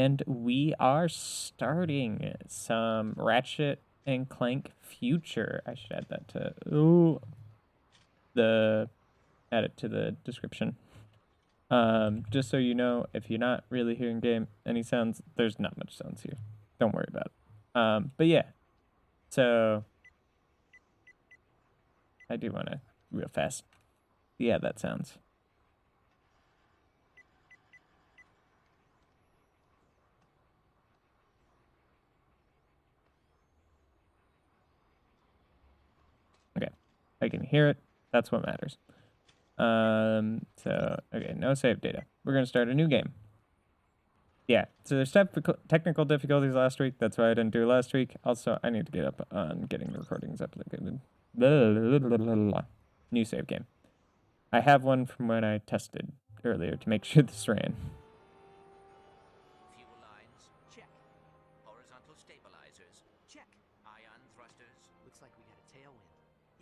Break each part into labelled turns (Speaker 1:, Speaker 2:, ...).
Speaker 1: and we are starting some Ratchet and Clank Future. I should add that to add it to the description. Just so you know, if you're not really hearing any sounds, there's not much sounds here. Don't worry about it. But yeah, so I do want to real fast. Yeah, that sounds. Okay, I can hear it. That's what matters. So, okay, no save data. We're going to start a new game. Yeah, so there's technical difficulties last week. That's why I didn't do it last week. Also, I need to get up on getting the recordings up. New save game. I have one from when I tested earlier to make sure this ran.
Speaker 2: Fuel lines, check. Horizontal stabilizers, check. Ion thrusters.
Speaker 3: Looks like we got a tailwind.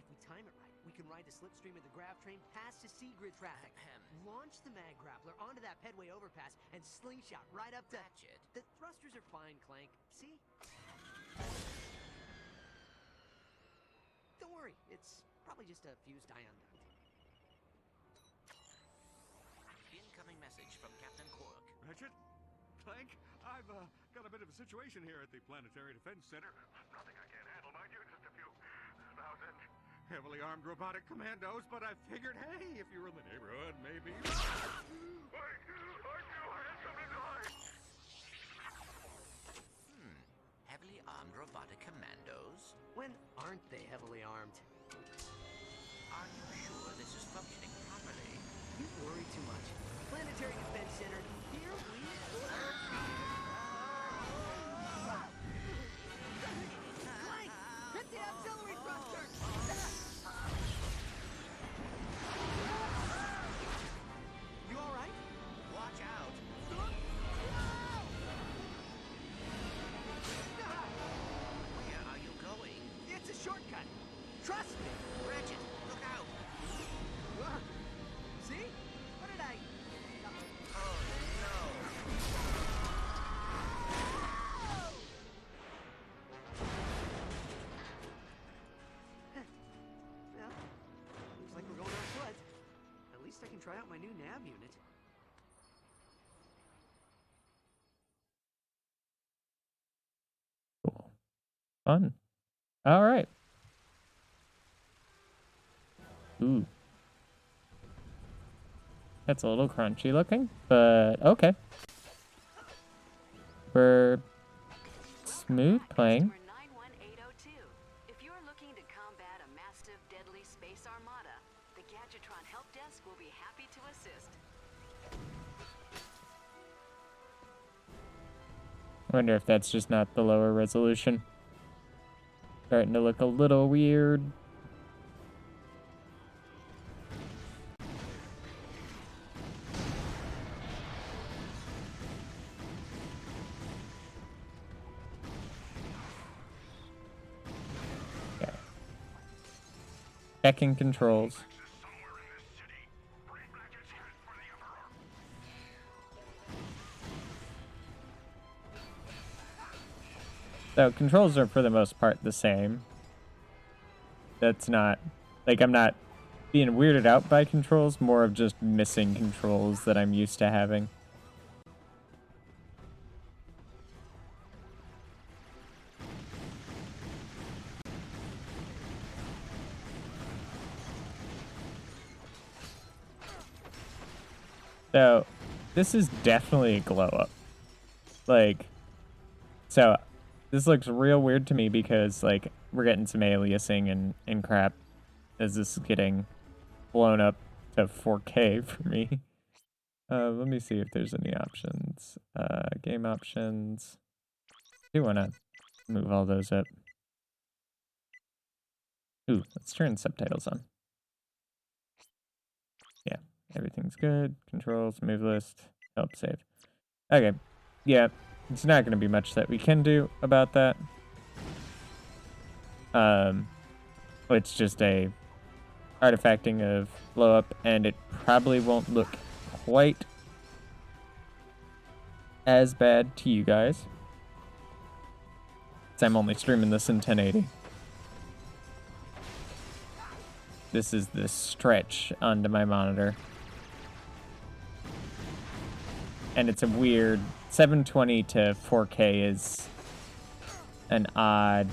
Speaker 3: If we time it right, we can ride the slipstream of the grav train past the Seagrid traffic. Launch the mag grappler onto that pedway overpass and slingshot right up to
Speaker 2: Ratchet.
Speaker 3: The thrusters are fine, Clank. See? Don't worry, it's probably just a fused ion duct.
Speaker 2: Incoming message from Captain Quark.
Speaker 4: Ratchet? Clank? I've got a bit of a situation here at the Planetary Defense Center. Nothing I can't handle, mind you. Just a few thousand heavily armed robotic commandos, but I figured, hey, if you were in the neighborhood, maybe... Wait! I knew I had something to hide!
Speaker 2: Heavily armed robotic commandos?
Speaker 3: When aren't they heavily armed?
Speaker 2: Are you sure this is functioning properly?
Speaker 3: You worry too much. Planetary Defense Center, here we go. Clank! Hit the auxiliary thrusters! You alright?
Speaker 2: Watch out! Where are you going?
Speaker 3: It's a shortcut. Trust me.
Speaker 2: Ratchet, look out!
Speaker 3: See? What did I...
Speaker 2: Oh, no!
Speaker 3: Well, looks like we're going on foot. At least I can try out my new nav unit.
Speaker 1: Cool. Fun. All right. Ooh. That's a little crunchy looking, but okay. We're smooth playing.
Speaker 5: 91802. If you're looking to combat a massive, deadly space armada, the Gadgetron Help Desk will be happy to assist.
Speaker 1: Wonder if that's just not the lower resolution. Starting to look a little weird. Okay. Checking controls. So controls are for the most part the same. That's not, like, I'm not being weirded out by controls, more of just missing controls that I'm used to having. So this is definitely a glow up. Like, so this looks real weird to me because, like, we're getting some aliasing and crap as this is getting blown up to 4K for me. Let me see if there's any options. Game options. I do want to move all those up. Ooh, let's turn subtitles on. Yeah, everything's good. Controls, move list, help save. Okay, yeah. It's not going to be much that we can do about that. It's just a artifacting of blow up, and it probably won't look quite as bad to you guys. So I'm only streaming this in 1080. This is the stretch onto my monitor. And it's a weird 720 to 4K is an odd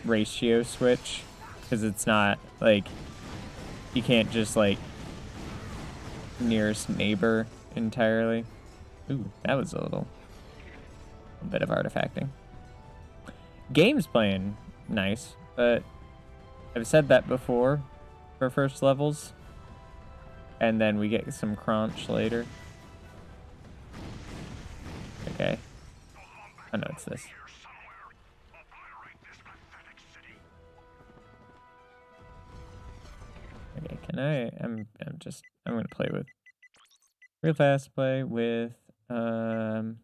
Speaker 1: ratio switch, because it's not like you can't just like nearest neighbor entirely. Ooh, that was a bit of artifacting. Game's playing nice, but I've said that before for first levels, and then we get some crunch later. Okay. Oh no, it's this. Okay, can I'm gonna play with real fast play with no,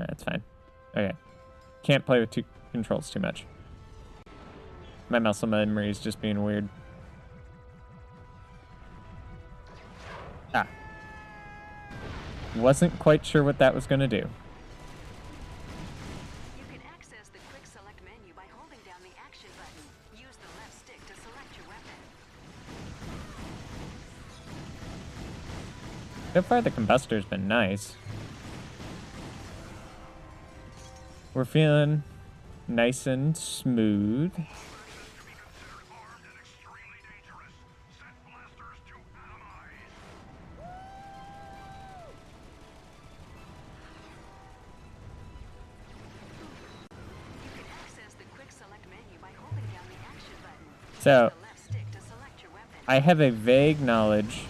Speaker 1: it's fine. Okay. Can't play with two controls too much. My muscle memory is just being weird. Ah. Wasn't quite sure what that was gonna do.
Speaker 5: You can access the quick select menu by holding down the action button. Use the left stick to select your weapon.
Speaker 1: So far, the combustor's been nice. We're feeling nice and smooth. So, I have a vague knowledge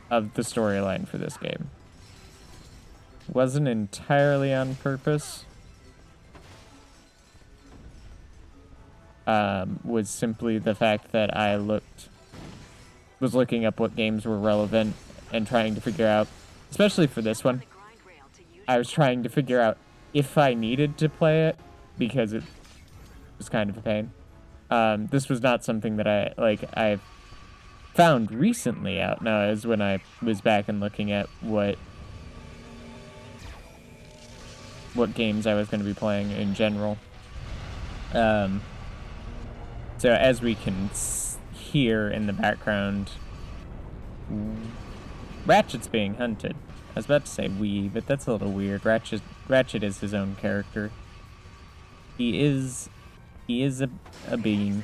Speaker 1: of the storyline for this game. Wasn't entirely on purpose. Was simply the fact that I was looking up what games were relevant and trying to figure out, especially for this one, I was trying to figure out if I needed to play it, because it was kind of a pain. This was not something that I found recently out. No, it was when I was back and looking at what games I was going to be playing in general. So as we can hear in the background, Ratchet's being hunted. I was about to say we, but that's a little weird. Ratchet is his own character. He is a being.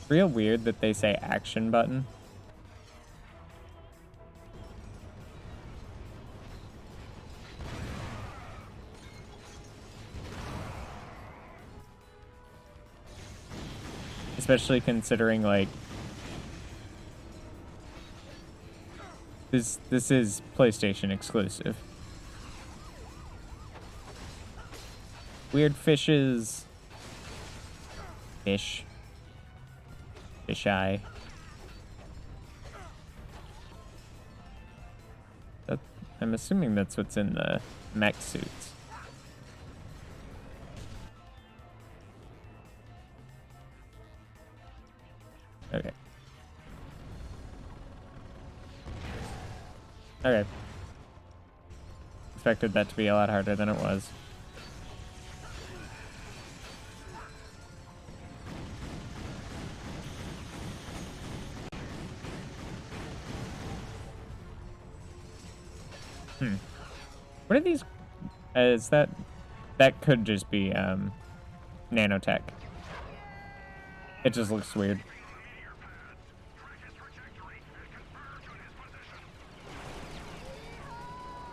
Speaker 1: Real weird that they say action button. Especially considering, like, this is PlayStation exclusive. Weird fishes. Fish eye. I'm assuming that's what's in the mech suits. Okay. Okay. Expected that to be a lot harder than it was. What are these? Is that could just be nanotech. It just looks weird.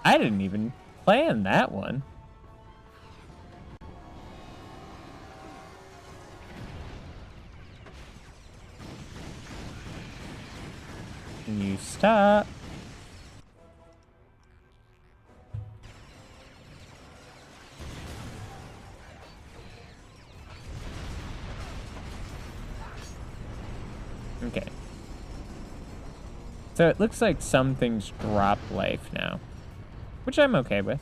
Speaker 1: I didn't even plan that one. Can you stop? Okay. So it looks like some things drop life now, which I'm okay with.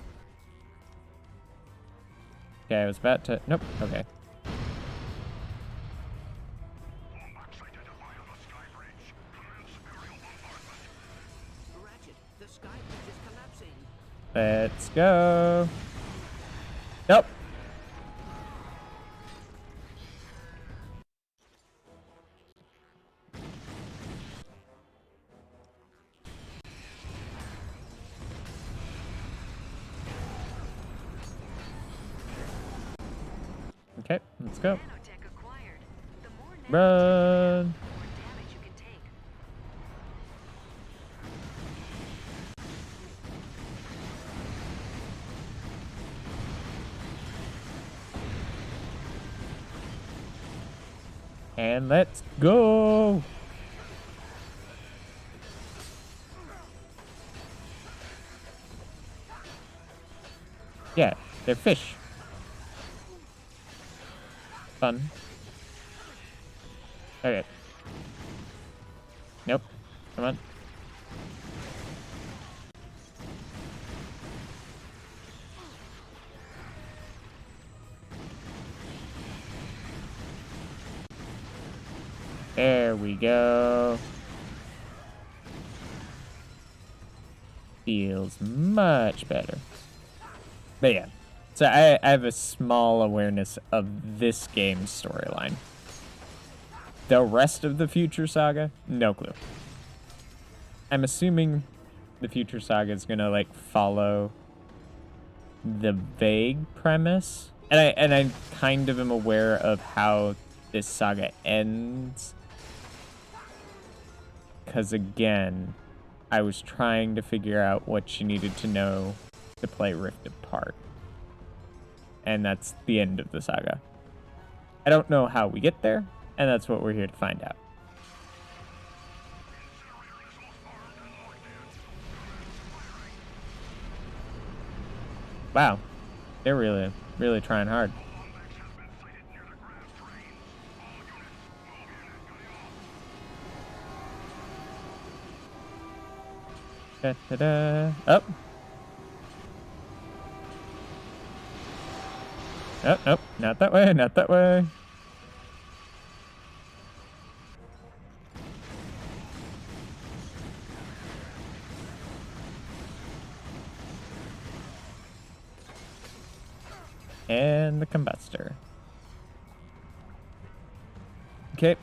Speaker 1: Okay, I was about to... Nope, okay.
Speaker 3: Ratchet, the sky bridge is collapsing.
Speaker 1: Let's go. Nope. Okay, let's go.
Speaker 5: Nanotech acquired. The more nanotech you
Speaker 1: Run.
Speaker 5: have, the more damage you can take.
Speaker 1: And let's go. Yeah, they're fish. Fun. Okay. Nope. Come on. There we go. Feels much better. But yeah. So I have a small awareness of this game's storyline. The rest of the Future Saga, no clue. I'm assuming the Future Saga is gonna like follow the vague premise. And I kind of am aware of how this saga ends. Because again, I was trying to figure out what you needed to know to play Rift Apart. And that's the end of the saga. I don't know how we get there, and that's what we're here to find out. Wow. They're really trying hard. Da-da-da. Up. Oh, nope, not that way, not that way. And the combustor. Okay.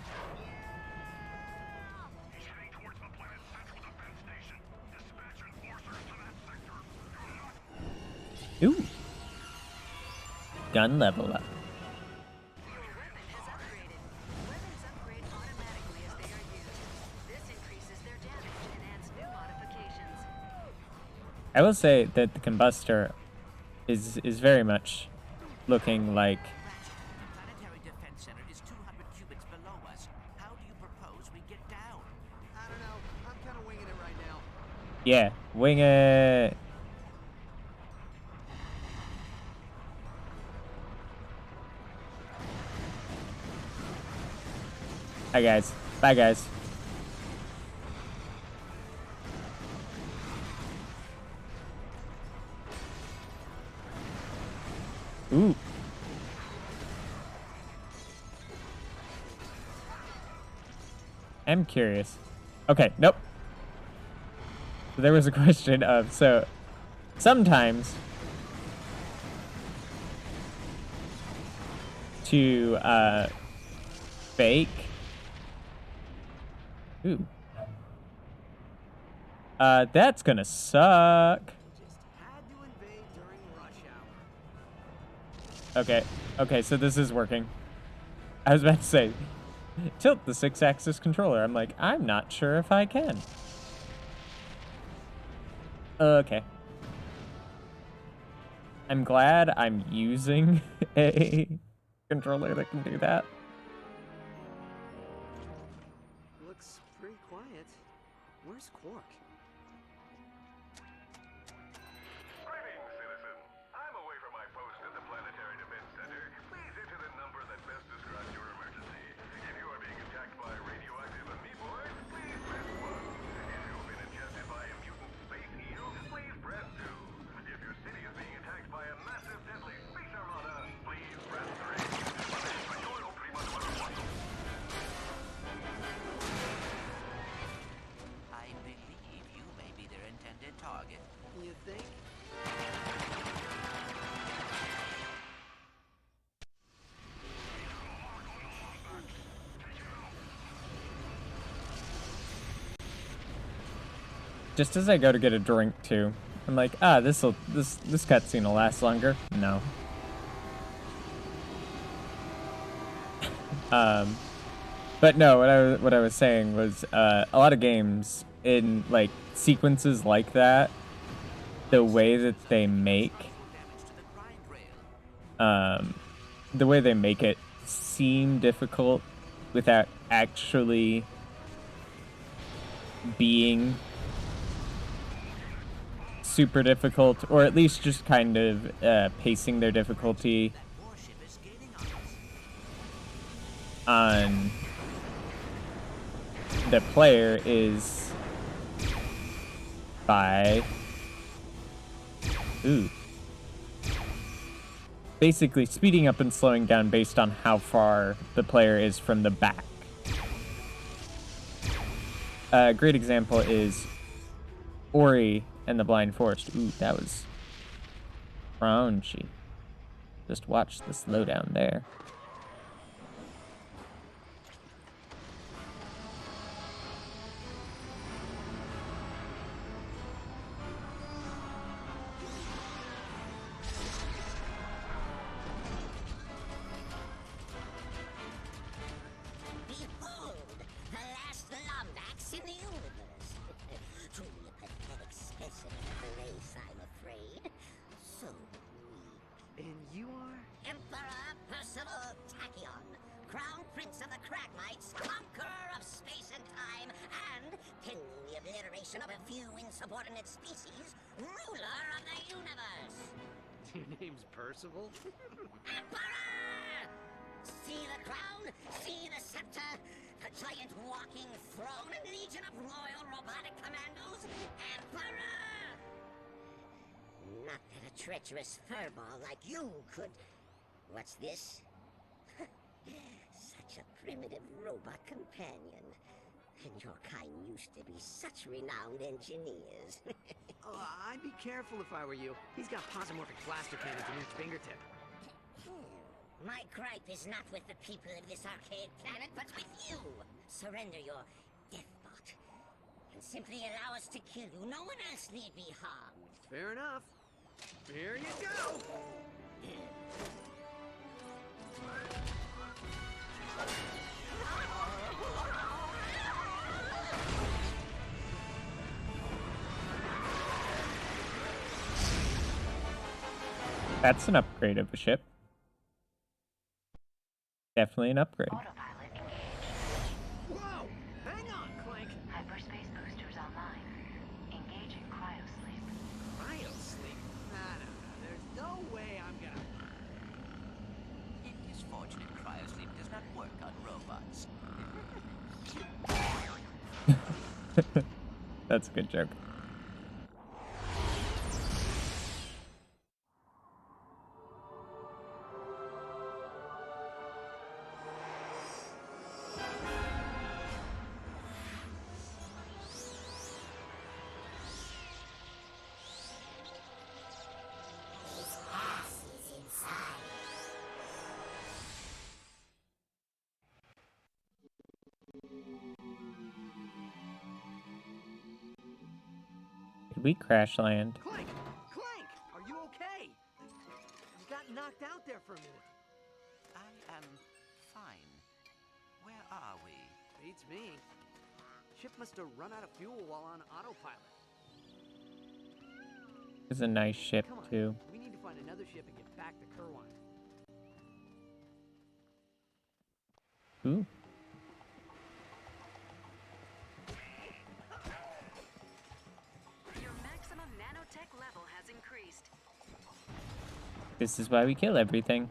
Speaker 1: Ooh. Gun level up.
Speaker 5: Your weapon has upgraded. Weapons upgrade automatically as they are used. This increases their damage and adds new modifications.
Speaker 1: I will say that the combustor is very much looking like...
Speaker 2: Ratchet, the Planetary Defense Center is 200 cubits below us. How do you propose we get down?
Speaker 3: I don't know. I'm kind of winging it right now.
Speaker 1: Yeah, wing it. Bye, guys. Bye, guys. Ooh. I'm curious. Okay, nope. So there was a question of, so sometimes to fake. Ooh. That's gonna suck.
Speaker 3: Just had to invade during rush hour.
Speaker 1: Okay. Okay, so this is working. I was about to say, tilt the 6-axis controller. I'm like, I'm not sure if I can. Okay. I'm glad I'm using a controller that can do that.
Speaker 3: Looks pretty quiet. Where's Quark?
Speaker 4: Greetings, citizen. I'm away from my post at the Planetary Defense Center. Please enter the number that best describes your emergency. If you are being attacked by radioactive amoeboids, please press 1. If you
Speaker 1: Just as I go to get a drink too, I'm like, this cutscene will last longer. No. But no, what I was saying was a lot of games in like sequences like that, the way that they make the way they make it seem difficult without actually being super difficult, or at least just kind of pacing their difficulty on the player is by basically speeding up and slowing down based on how far the player is from the back. A great example is Ori and the Blind Forest. Ooh, that was raunchy. Just watch the slowdown there.
Speaker 6: Behold, the last Lombax in the universe. Truly a pathetic specimen of the race, I'm afraid. So weak.
Speaker 3: And you are?
Speaker 6: Emperor Percival Tachyon, Crown Prince of the Cragmites, conqueror of space and time, and, pending the obliteration of a few insubordinate species, ruler of the universe.
Speaker 3: Your name's Percival?
Speaker 6: Emperor! See the crown, see the scepter, the giant walking throne and legion of royal robotic commandos, Emperor! Not that a treacherous furball like you could... What's this? Such a primitive robot companion. And your kind used to be such renowned engineers.
Speaker 3: Oh, I'd be careful if I were you. He's got posomorphic blaster cannons in each fingertip.
Speaker 6: My gripe is not with the people of this archaic planet, but with you. Surrender your deathbot, and simply allow us to kill you. No one else need be harmed.
Speaker 3: Fair enough. Here you go!
Speaker 1: That's an upgrade of a ship. Definitely an upgrade.
Speaker 5: Autopilot engaged.
Speaker 3: Whoa! Hang on, Clank!
Speaker 5: Hyperspace boosters online. Engaging cryosleep.
Speaker 3: Cryosleep? Nah. There's no way I'm gonna...
Speaker 2: It is fortunate cryosleep does not work on robots.
Speaker 1: That's a good joke. Did we crash land?
Speaker 3: Clank! Clank! Are you okay? You got knocked out there for a minute.
Speaker 2: I am fine. Where are we?
Speaker 3: Beats me. Ship must have run out of fuel while on autopilot.
Speaker 1: It's a nice ship
Speaker 3: Come on.
Speaker 1: too.
Speaker 3: We need to find another ship and get back to Kerwine.
Speaker 1: Ooh.
Speaker 5: Your maximum nanotech level has increased.
Speaker 1: This is why we kill everything.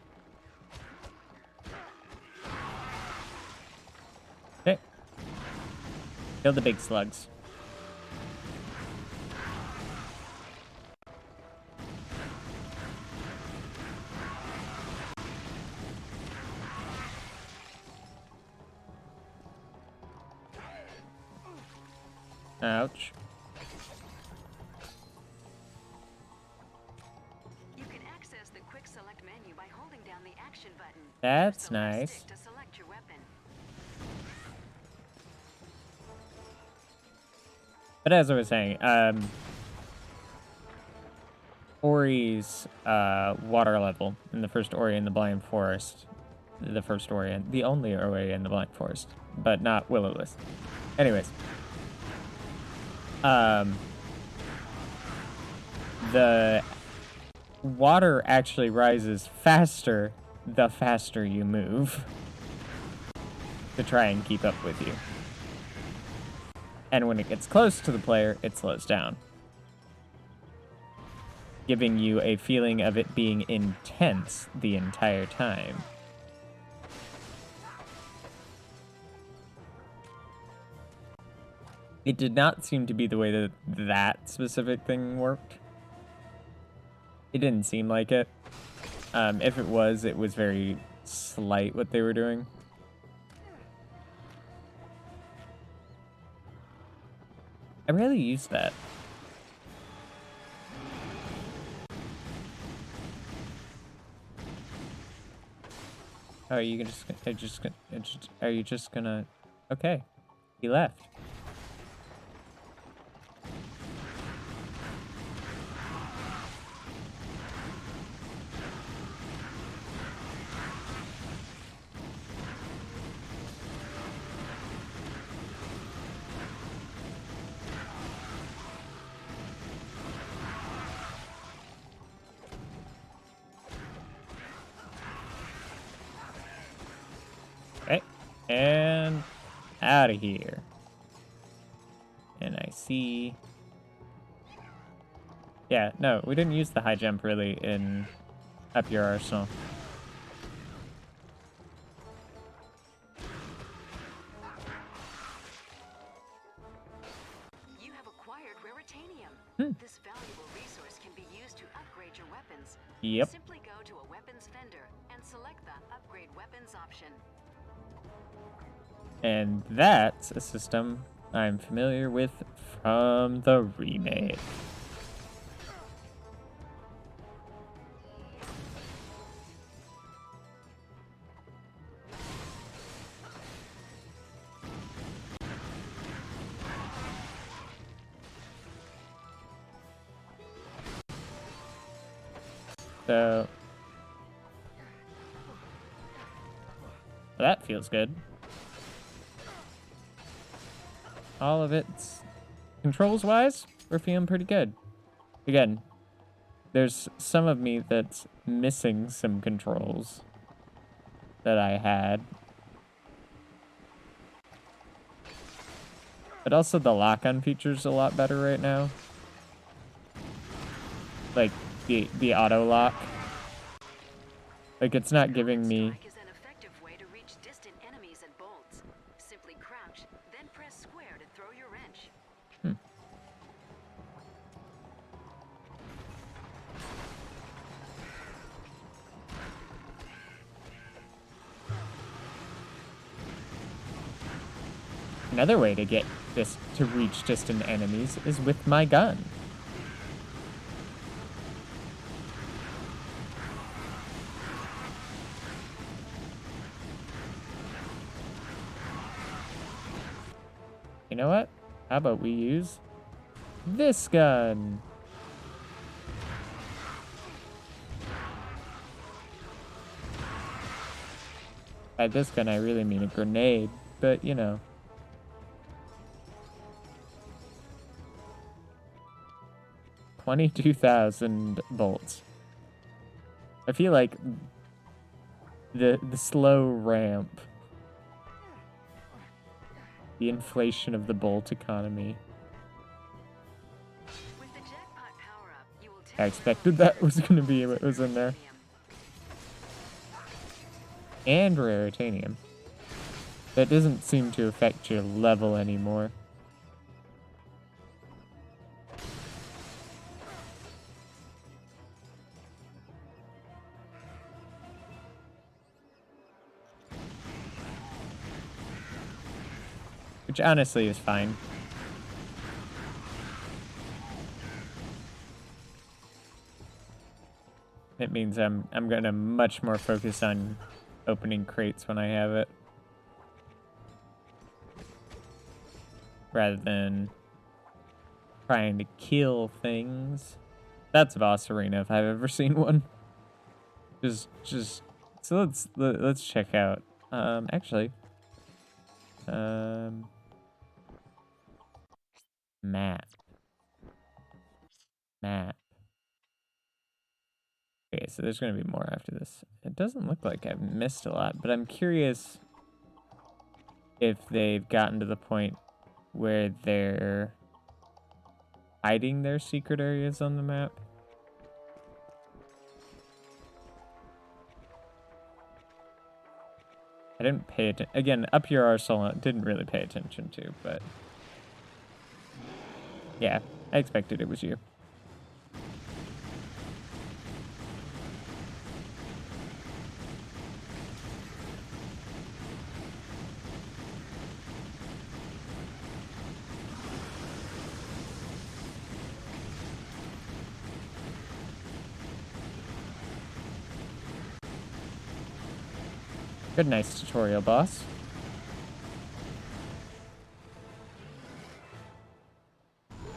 Speaker 1: Okay. Kill the big slugs. Ouch.
Speaker 5: You can access the quick select menu by holding down the action button.
Speaker 1: That's
Speaker 5: Use the left
Speaker 1: nice.
Speaker 5: stick to select your weapon.
Speaker 1: But as I was saying, Ori's water level in the first Ori in the Blind Forest, the only Ori in the Blind Forest, but not Will-O-Wisp. Anyways, the water actually rises faster the faster you move to try and keep up with you. And when it gets close to the player, it slows down, giving you a feeling of it being intense the entire time. It did not seem to be the way that that specific thing worked. It didn't seem like it. If it was very slight what they were doing. I rarely use that. Oh, are you are you just gonna... Okay. He left. Okay. And out of here. And I see... Yeah, no, we didn't use the high jump really in Up Your Arsenal.
Speaker 5: You have acquired raritanium. This valuable resource can be used to upgrade your weapons.
Speaker 1: Yep.
Speaker 5: Simply go to a weapons vendor and select the upgrade weapons option.
Speaker 1: And that's a system I'm familiar with from the remake. So that feels good. All of it's controls-wise, we're feeling pretty good. Again, there's some of me that's missing some controls that I had. But also the lock-on feature's a lot better right now. Like, the auto-lock. Like, it's not giving me...
Speaker 5: Strike is an effective way to reach distant enemies at bolts. Simply crouch, then press square to throw your wrench.
Speaker 1: Another way to get this to reach distant enemies is with my gun. You know what? How about we use this gun? By this gun, I really mean a grenade, but you know. $22,000 bolts. I feel like the slow ramp, the inflation of the bolt economy.
Speaker 5: With the jackpot power-up, you will
Speaker 1: I expected that was going to be what was in there. And raritanium. That doesn't seem to affect your level anymore. Which honestly is fine. It means I'm gonna much more focus on opening crates when I have it. Rather than trying to kill things. That's a boss arena if I've ever seen one. Just so let's check out. Actually, map. Okay, so there's gonna be more after this. It doesn't look like I've missed a lot, but I'm curious if they've gotten to the point where they're hiding their secret areas on the map. I didn't pay attention. Again, up here Arsenal didn't really pay attention to, but yeah, I expected it was you. Good, nice tutorial, boss.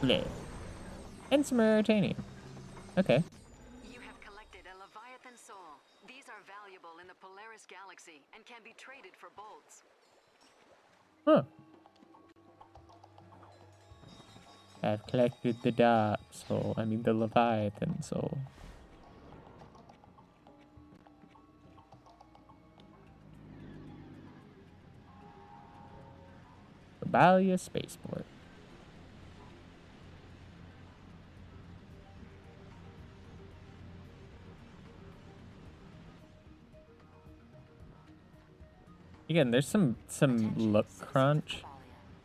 Speaker 1: Yeah. And some Raritanium. Okay.
Speaker 5: You have collected a Leviathan soul. These are valuable in the Polaris galaxy and can be traded for bolts.
Speaker 1: Huh. I've collected the Dark Soul. I mean the Leviathan Soul. Balia Spaceport. Again, there's some look crunch.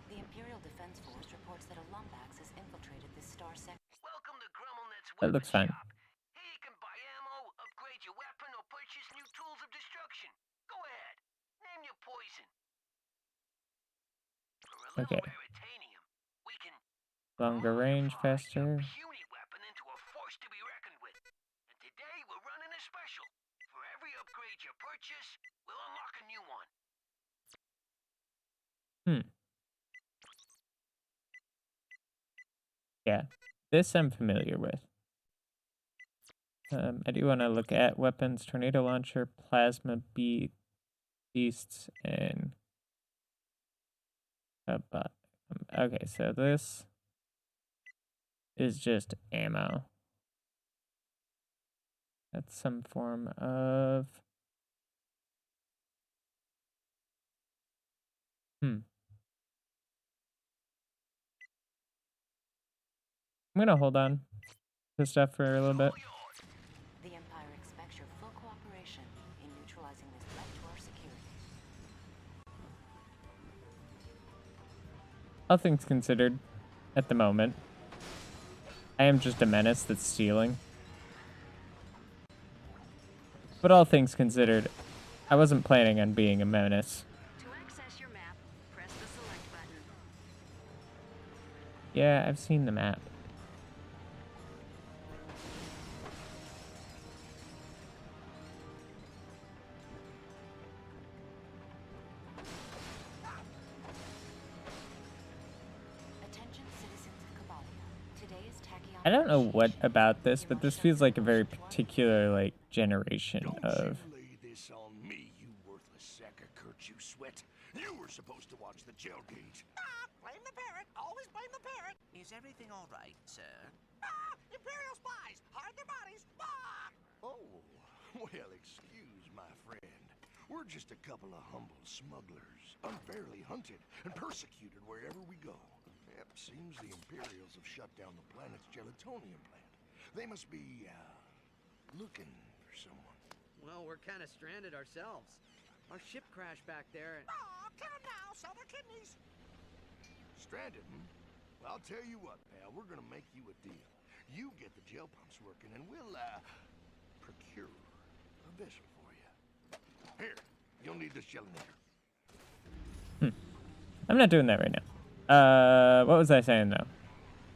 Speaker 7: The Imperial Defense Force reports that a Lumbax has infiltrated this star sector.
Speaker 2: Welcome to Grummelnet's
Speaker 1: That looks fine.
Speaker 2: shop. Here you can buy ammo, upgrade your weapon, or purchase new tools of destruction. Go ahead. Name your poison. For a little
Speaker 1: Okay.
Speaker 2: Raritanium, we can
Speaker 1: Longer range,
Speaker 2: modify
Speaker 1: faster.
Speaker 2: your puny weapon into a force to be reckoned with. And today we're running a special. For every upgrade you purchase, we'll unlock a new one.
Speaker 1: Yeah, this I'm familiar with. I do want to look at weapons, tornado launcher, plasma beasts, and okay, so this is just ammo. That's some form of I'm gonna hold on to stuff for a little bit.
Speaker 7: The Empire expects your full cooperation in neutralizing this threat to our security.
Speaker 1: All things considered, at the moment, I am just a menace that's stealing. But all things considered, I wasn't planning on being a menace.
Speaker 5: To access your map, press the select button.
Speaker 1: Yeah, I've seen the map.
Speaker 7: Attention citizens of Cabalia. Today is Tachyon.
Speaker 1: I don't know what about this, but this feels like a very particular, like, generation of...
Speaker 4: Don't you lay this on me, you worthless sack of Kurt, you sweat. You were supposed to watch the jail gate.
Speaker 3: Blame the parrot. Always blame the parrot.
Speaker 2: Is everything all right, sir?
Speaker 3: Imperial spies. Hide their bodies.
Speaker 4: Oh, well, excuse my friend. We're just a couple of humble smugglers, unfairly hunted and persecuted wherever we go. Yep, seems the Imperials have shut down the planet's gelatonium plant. They must be, looking for someone.
Speaker 3: Well, we're kind of stranded ourselves. Our ship crashed back there and... come now. Sell their kidneys.
Speaker 4: Stranded, hmm? Well, I'll tell you what, pal. We're gonna make you a deal. You get the gel pumps working, and we'll, procure a vessel for you. Here, you'll need this gelinator.
Speaker 1: I'm not doing that right now. What was I saying, though?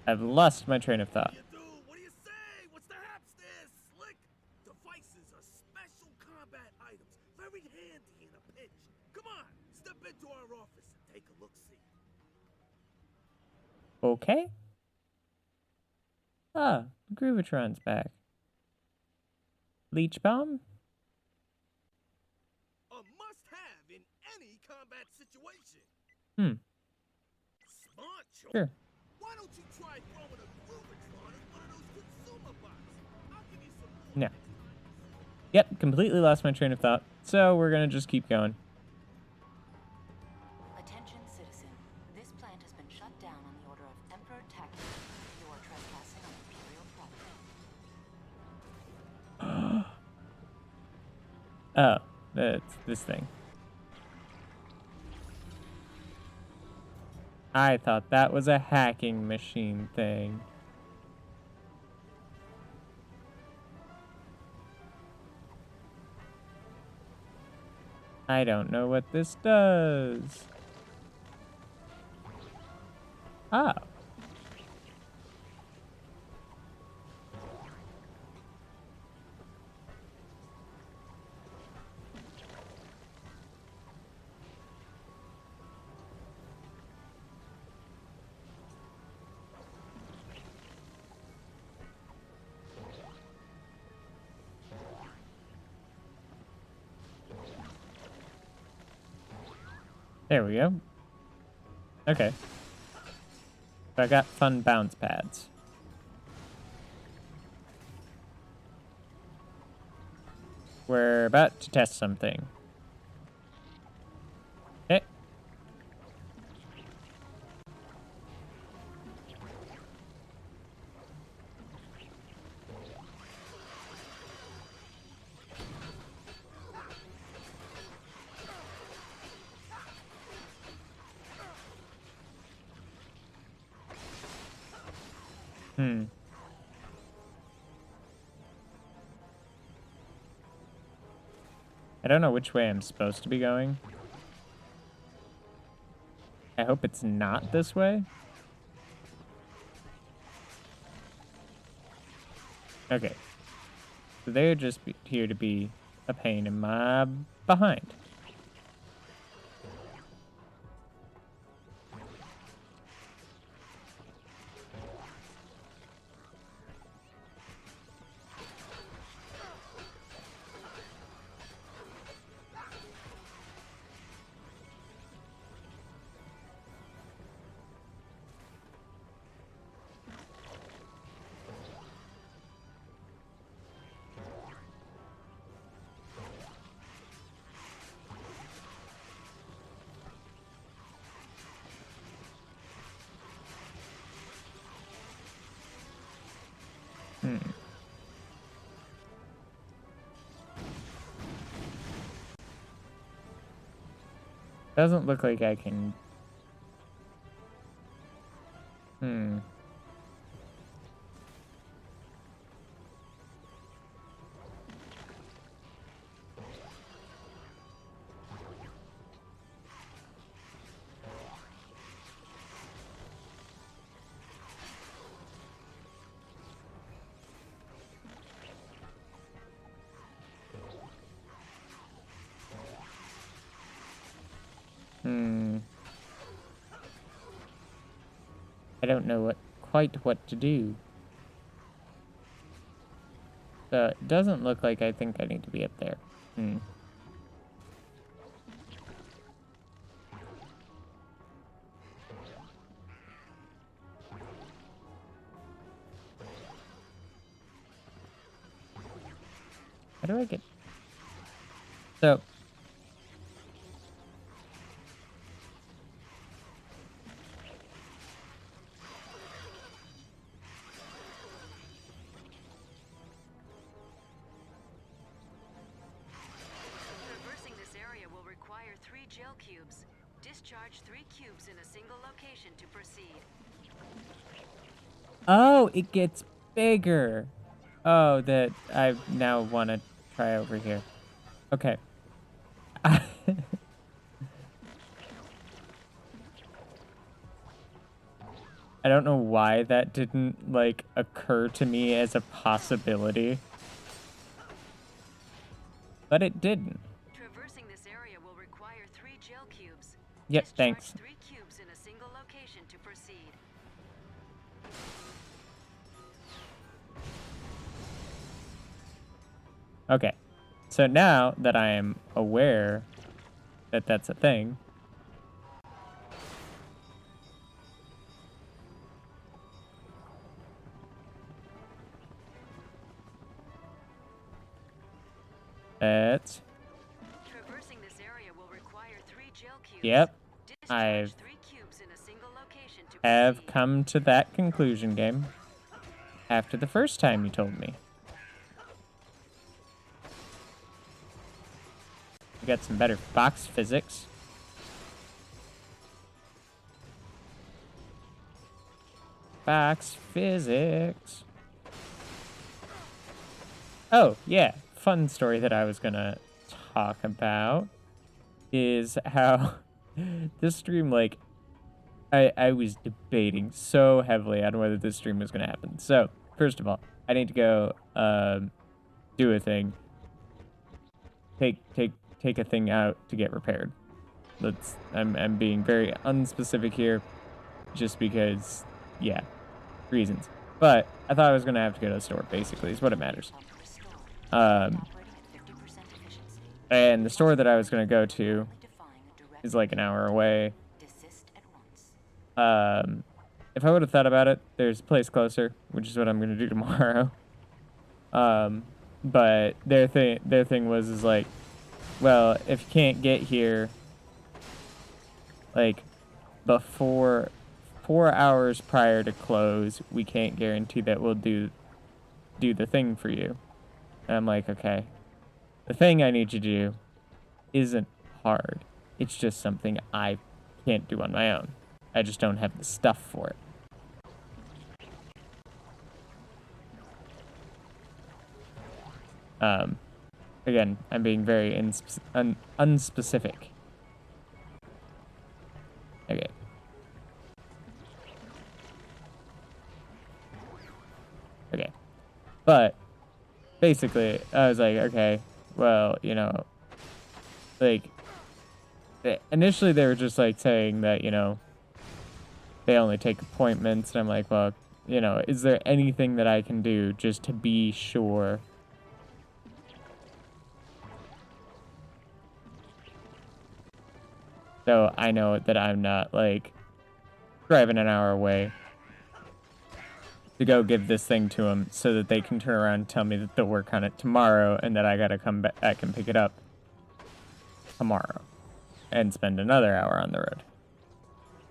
Speaker 1: I've lost my train of thought.
Speaker 8: Dude, what do you say? What's the haps there, Slick? Devices are special combat items, very handy in a pinch. Come on, step into our office and take a look-see.
Speaker 1: Okay. Ah, Groovatron's back. Leech Bomb?
Speaker 8: A must-have in any combat situation.
Speaker 1: Hmm,
Speaker 8: Smart choice.
Speaker 1: sure.
Speaker 8: Why don't you try throwing a Groovatron in one of those consumer boxes? I'll give you some more
Speaker 1: No.
Speaker 8: next time.
Speaker 1: Yep, completely lost my train of thought. So we're gonna just keep going.
Speaker 7: Attention, citizen. This plant has been shut down on the order of Emperor Tactic. You are trespassing on Imperial property.
Speaker 1: Oh, that's this thing. I thought that was a hacking machine thing. I don't know what this does. Oh. There we go. Okay. So I got fun bounce pads. We're about to test something. Okay. I don't know which way I'm supposed to be going. I hope it's not this way. Okay. So they're just here to be a pain in my behind. Doesn't look like I can... I don't know quite what to do. So it doesn't look like I think I need to be up there. How do I get... So...
Speaker 5: Traversing this area will require 3 gel cubes. Discharge 3 cubes in a single location to proceed.
Speaker 1: Oh, it gets bigger. Oh, that I now want to try over here. Okay. I don't know why that didn't, like, occur to me as a possibility. But it didn't.
Speaker 5: Traversing this area will require 3 gel cubes.
Speaker 1: Yep,
Speaker 5: Discharge
Speaker 1: thanks.
Speaker 5: 3 cubes in a single location to proceed.
Speaker 1: Okay. So now that I am aware that that's a thing, that's,
Speaker 5: Traversing this area will require 3 gel cubes.
Speaker 1: yep,
Speaker 5: Discharge 3 cubes in a single location to
Speaker 1: have
Speaker 5: proceed.
Speaker 1: come to that conclusion, game, after the first time you told me. We got some better box physics. Box physics. Oh, yeah. Fun story that I was gonna talk about is how this stream, like, I was debating so heavily on whether this stream was gonna happen. So, first of all, I need to go do a thing. Take a thing out to get repaired. I'm being very unspecific here, just because, yeah, reasons. But I thought I was gonna have to go to the store. Basically, is what it matters. And the store that I was gonna go to is like an hour away. If I would have thought about it, there's a place closer, which is what I'm gonna do tomorrow. But their thing was like, well, if you can't get here, like, before 4 hours prior to close, we can't guarantee that we'll do the thing for you. And I'm like, okay, the thing I need you to do isn't hard. It's just something I can't do on my own. I just don't have the stuff for it. Again, I'm being very unspecific. Okay. Okay. But basically, I was like, okay, well, you know, like, initially they were just like saying that, you know, they only take appointments, and I'm like, well, you know, is there anything that I can do just to be sure? So I know that I'm not, like, driving an hour away to go give this thing to them so that they can turn around and tell me that they'll work on it tomorrow and that I gotta come back and pick it up tomorrow and spend another hour on the road.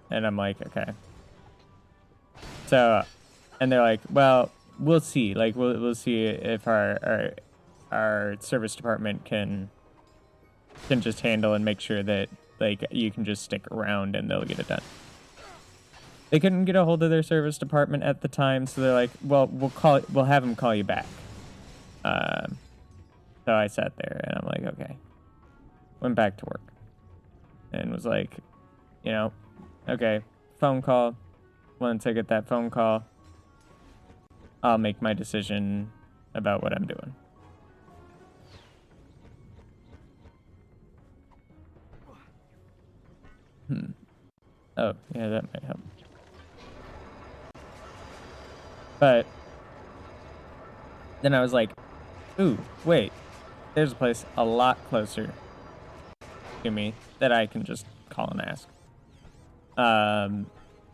Speaker 1: And I'm like, okay. So, and they're like, well, we'll see. Like, we'll see if our service department can just handle and make sure that, like, you can just stick around and they'll get it done. They couldn't get a hold of their service department at the time, so they're like, well, we'll have them call you back. So I sat there and I'm like, okay. Went back to work and was like, you know, okay, phone call. Once I get that phone call, I'll make my decision about what I'm doing. Oh, yeah, that might help. But then I was like, ooh, wait, there's a place a lot closer to me that I can just call and ask.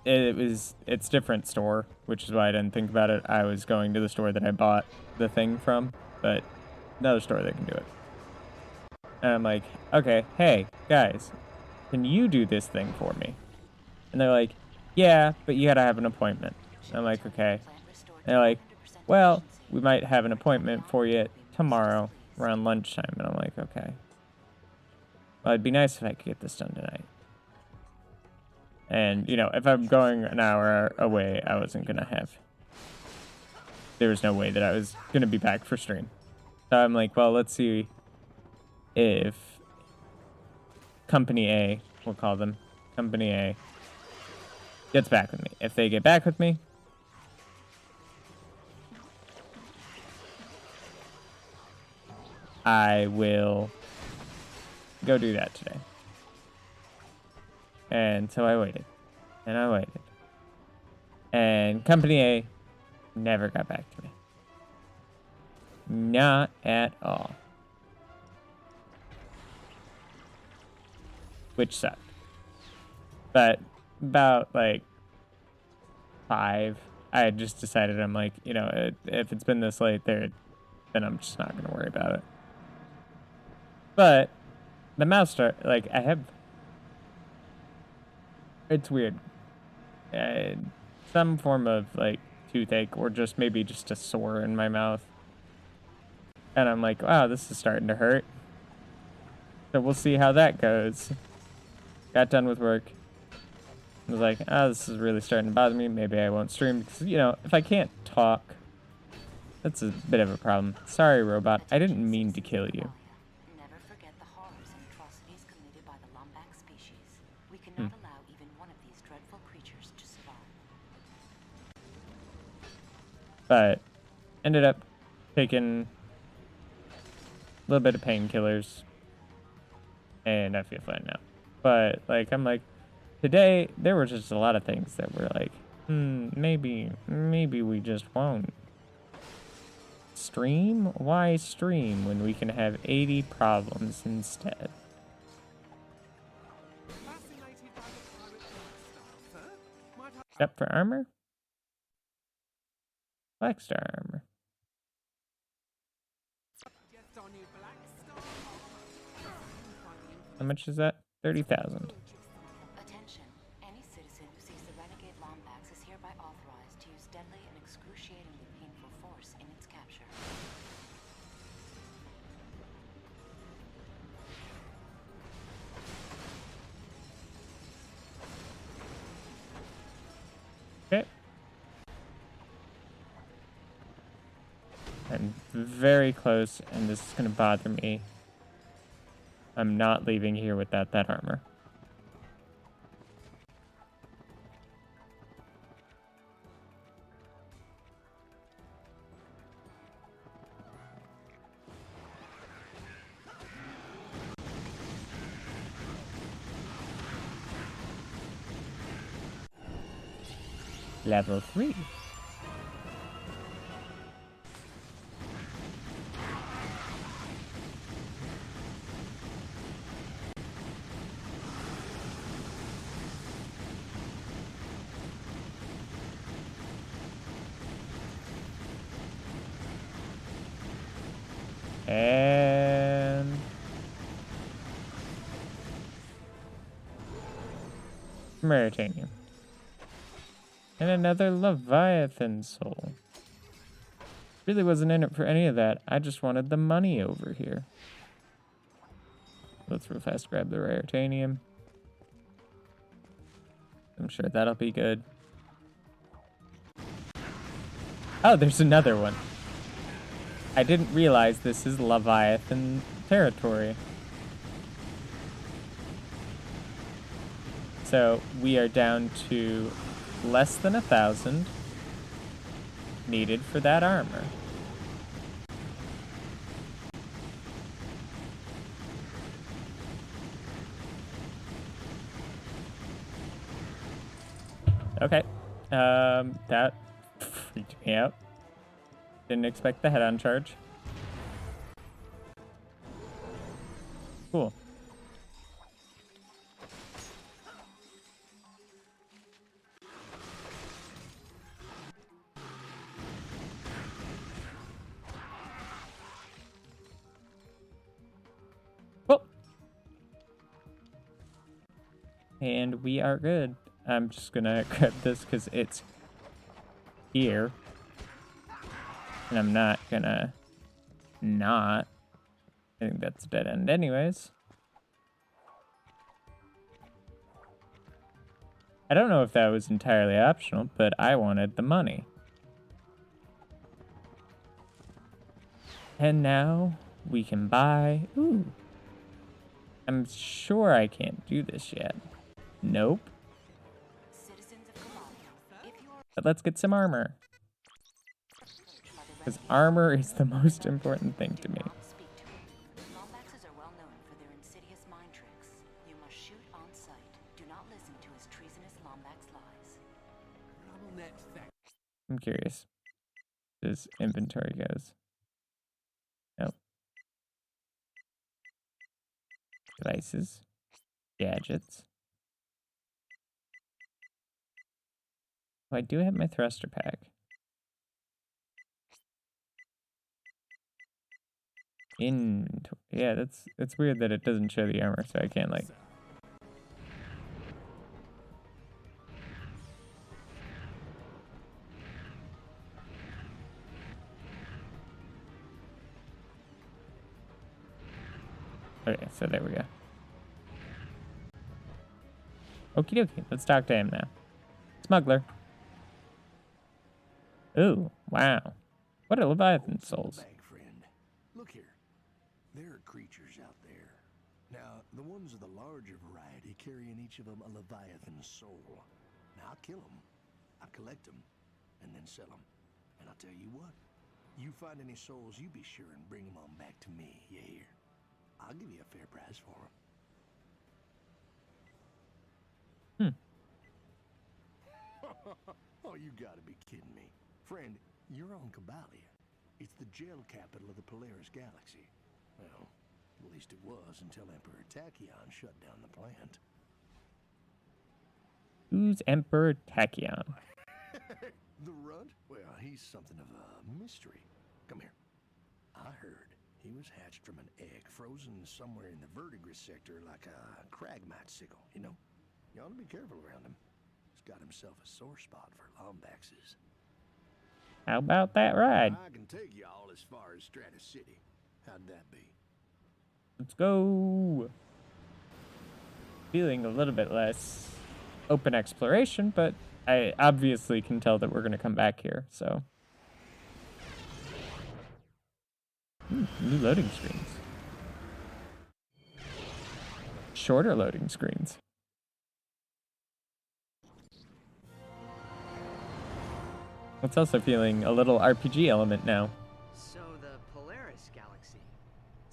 Speaker 1: It's different store, which is why I didn't think about it. I was going to the store that I bought the thing from, but another store that can do it. And I'm like, okay, hey, guys, can you do this thing for me? And they're like, yeah, but you gotta have an appointment. And I'm like, okay. And they're like, well, we might have an appointment for you tomorrow around lunchtime. And I'm like, okay. Well, it'd be nice if I could get this done tonight. And, you know, if I'm going an hour away, I wasn't gonna have... There was no way that I was gonna be back for stream. So I'm like, well, let's see if Company A, we'll call them, Company A, gets back with me. If they get back with me, I will go do that today. And so I waited. And I waited. And Company A never got back to me. Not at all. Which sucked. But about like 5, I had just decided, I'm like, you know, if it's been this late there, then I'm just not going to worry about it. But the mouse start, like, it's weird. Some form of like toothache or just maybe just a sore in my mouth. And I'm like, wow, this is starting to hurt. So we'll see how that goes. Got done with work. I was like, oh, this is really starting to bother me. Maybe I won't stream because, you know, if I can't talk, that's a bit of a problem. Sorry, robot. I didn't mean to kill you.
Speaker 7: Never forget the horrors and atrocities committed by the Lombax species. We cannot allow even one of these dreadful creatures to survive.
Speaker 1: But ended up taking a little bit of painkillers. And I feel fine now. But, like, I'm like, today, there were just a lot of things that were like, maybe we just won't stream? Why stream when we can have 80 problems instead?
Speaker 8: Fascinated by the pirate lifestyle, sir? Might I
Speaker 1: Except for armor? Black Star armor.
Speaker 8: suggest our new Black Star armor?
Speaker 1: How much is that? 30,000.
Speaker 7: Attention. Any citizen who sees the renegade Lombax is hereby authorized to use deadly and excruciatingly painful force in its capture.
Speaker 1: Okay. I'm very close, and this is going to bother me. I'm not leaving here without that armor. Level 3. And Mauritania. And another Leviathan soul. Really wasn't in it for any of that. I just wanted the money over here. Let's real fast grab the Raritanium. I'm sure that'll be good. Oh, there's another one. I didn't realize this is Leviathan territory. So we are down to less than 1,000 needed for that armor. Okay. That freaked me out. Didn't expect the head-on charge. Cool. Cool. And we are good. I'm just gonna grab this because it's here. And I'm not gonna not. I think that's a dead end anyways. I don't know if that was entirely optional, but I wanted the money. And now we can buy... Ooh. I'm sure I can't do this yet. Nope.
Speaker 7: Citizens of Colombia, if you are
Speaker 1: But let's get some armor. Because armor is the most important thing to me.
Speaker 7: speak to him. Lombaxes are well known for their insidious mind tricks. You must shoot on sight. Do not listen to his treasonous Lombax lies.
Speaker 8: trouble next, thank
Speaker 1: I'm curious. As inventory goes. Devices. Gadgets. Oh, I do have my thruster pack. Yeah, it's weird that it doesn't show the armor, so I can't like. Okay, so there we go. Okie dokie, let's talk to him now. Smuggler. Ooh, wow. What are Leviathan souls?
Speaker 9: Back, friend. Look here. There are creatures out there. Now, the ones of the larger variety carry in each of them a Leviathan soul. Now, I'll kill them, I'll collect them, and then sell them. And I'll tell you what. You find any souls, you be sure and bring them on back to me, you hear? I'll give you a fair price for them. Oh, you gotta be kidding me. Friend, you're on Cabalia. It's the gel capital of the Polaris galaxy. Well, at least it was until Emperor Tachyon shut down the plant.
Speaker 1: Who's Emperor Tachyon?
Speaker 9: The runt? Well, he's something of a mystery. Come here. I heard he was hatched from an egg frozen somewhere in the verdigris sector like a cragmite sickle, you know? You ought to be careful around him. He's got himself a sore spot for Lombaxes.
Speaker 1: How about that ride?
Speaker 9: I can take y'all as far as Stratus City. How'd that be?
Speaker 1: Let's go. Feeling a little bit less open exploration, but I obviously can tell that we're going to come back here, so. New loading screens. Shorter loading screens. It's also feeling a little RPG element now.
Speaker 3: So the Polaris galaxy.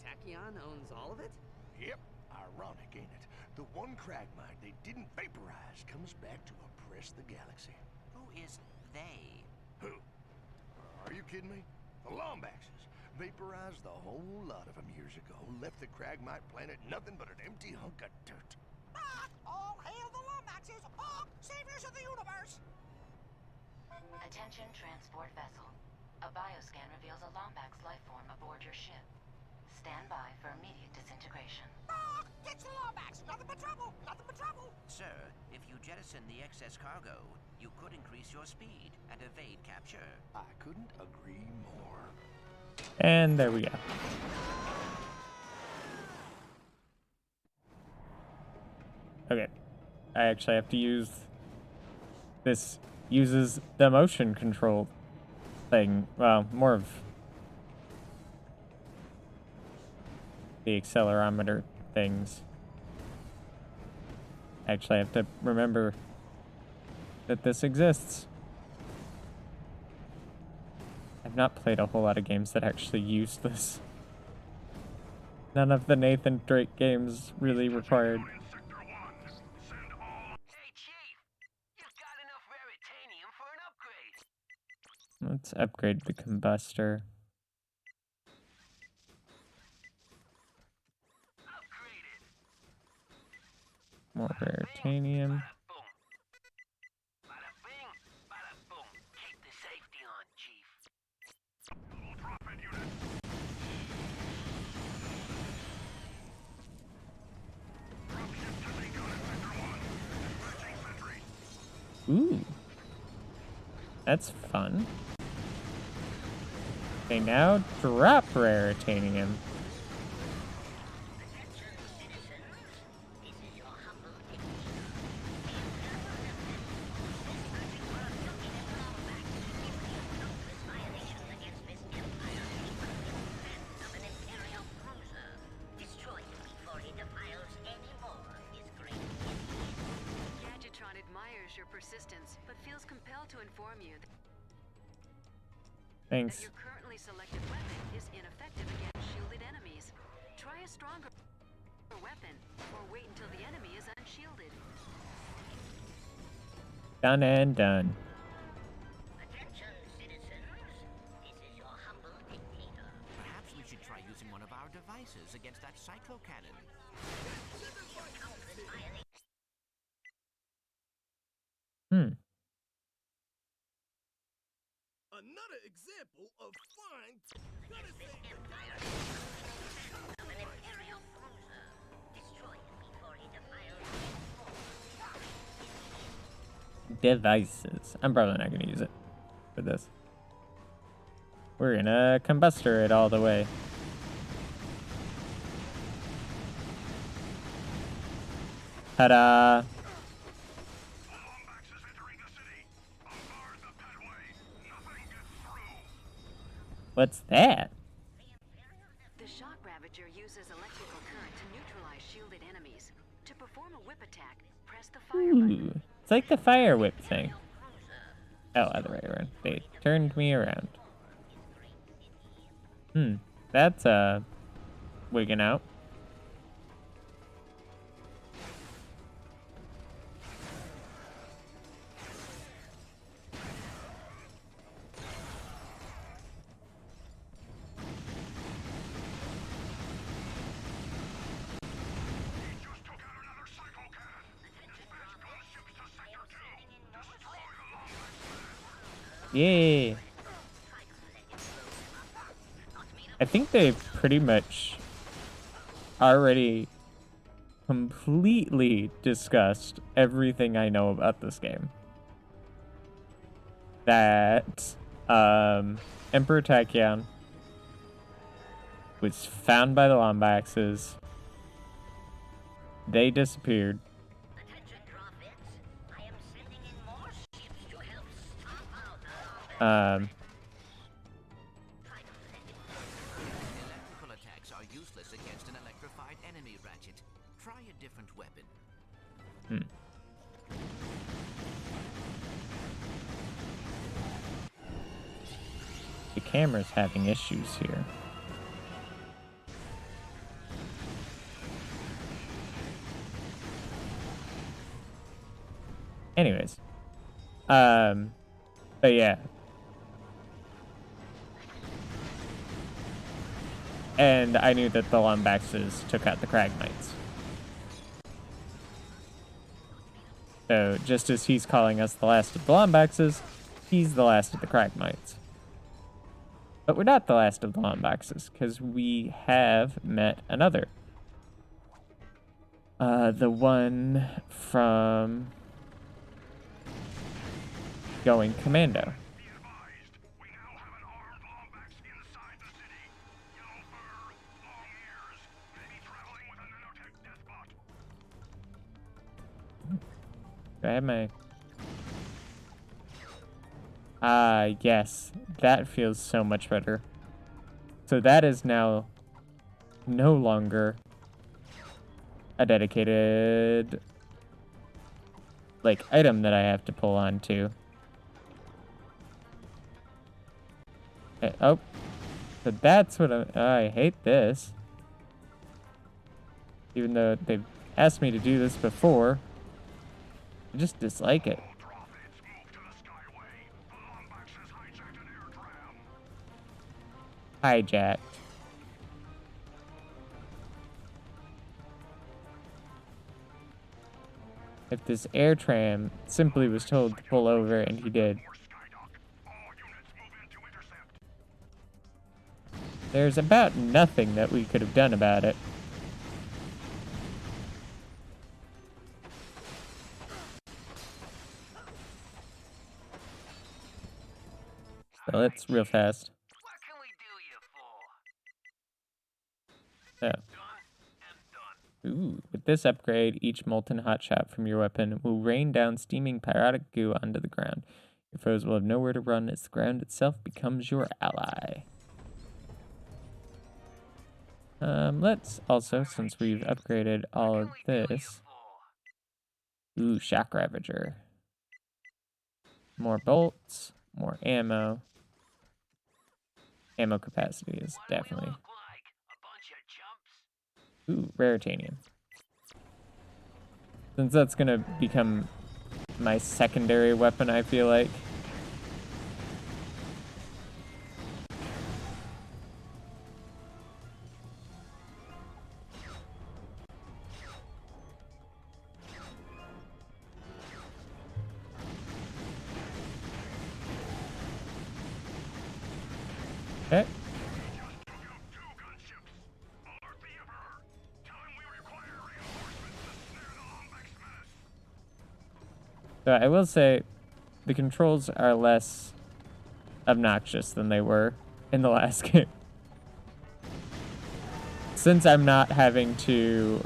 Speaker 3: Tachyon owns all of it?
Speaker 9: Yep. Ironic, ain't it? The one cragmite they didn't vaporize comes back to oppress the galaxy.
Speaker 2: Who is they?
Speaker 9: Who? Are you kidding me? The Lombaxes vaporized the whole lot of them years ago, left the cragmite planet nothing but an empty hunk of dirt.
Speaker 6: All hail the Lombaxes! Oh, saviors of the universe!
Speaker 7: Attention transport vessel. A bioscan reveals a Lombax life form aboard your ship. Stand by for immediate disintegration.
Speaker 6: Ditch the Lombax! Nothing but trouble! Nothing but trouble!
Speaker 2: Sir, if you jettison the excess cargo, you could increase your speed and evade capture.
Speaker 9: I couldn't agree more.
Speaker 1: And there we go. Okay. I actually have to use this. Uses the motion control thing. Well, more of the accelerometer things. Actually, I have to remember that this exists. I've not played a whole lot of games that actually use this. None of the Nathan Drake games really required.
Speaker 2: Hey, Chief! You've got enough raritanium for an upgrade.
Speaker 1: Let's upgrade the combustor.
Speaker 2: Upgraded.
Speaker 1: More raritanium.
Speaker 2: Boom. Bada bing, bada boom. Keep the safety on, Chief. Drop it, unit.
Speaker 1: Ooh. That's fun. Okay, now drop raritanium.
Speaker 5: Gadgetron admires your persistence, but feels compelled to inform you that
Speaker 1: Thanks.
Speaker 5: your currently selected weapon is ineffective against shielded enemies. Try a stronger weapon, or wait until the enemy is unshielded.
Speaker 1: Done and done.
Speaker 6: Attention, citizens. This is your humble dictator.
Speaker 2: Perhaps we should try using one of our devices. devices against that cyclo cannon.
Speaker 8: Another example of fine.
Speaker 6: Of an Imperial cruiser. Destroy it before he defiles
Speaker 1: Devices. I'm probably not going to use it for this. We're going to combustor it all the way. Ta-da! What's that?
Speaker 5: The shock ravager uses electrical current to neutralize shielded enemies. To perform a whip attack, press the fire button.
Speaker 1: Ooh, it's like the fire whip thing. Oh, other way around. They turned me around. That's wigging out. Yeah. I think they've pretty much already completely discussed everything I know about this game. That Emperor Tachyon was found by the Lombaxes. They disappeared.
Speaker 6: Attention, Drophits. I am sending in more ships to help stomp out the
Speaker 2: Electrical attacks are useless against an electrified enemy, Ratchet. Try a different weapon.
Speaker 1: The camera's having issues here. Anyways. But yeah. And I knew that the Lombaxes took out the Kragmites. So just as he's calling us the last of the Lombaxes, he's the last of the Kragmites. But we're not the last of the Lombaxes, because we have met another. The one from Going Commando. Do I have my... yes. That feels so much better. So that is now no longer a dedicated, like, item that I have to pull on to. Oh. So that's what I hate this. Even though they've asked me to do this before. I just dislike it. Hijacked. If this air tram simply was told to pull over and he did. There's about nothing that we could have done about it. So that's real fast.
Speaker 2: What can we do you for?
Speaker 1: So. Ooh, with this upgrade, each molten hotshot from your weapon will rain down steaming pyrotic goo onto the ground. Your foes will have nowhere to run as the ground itself becomes your ally. Let's also, since we've upgraded all of this... Ooh, Shock Ravager. More bolts, more ammo. Ammo capacity is definitely... Ooh, Raritanium. Since that's gonna become my secondary weapon, I feel like. Okay. So I will say the controls are less obnoxious than they were in the last game. Since I'm not having to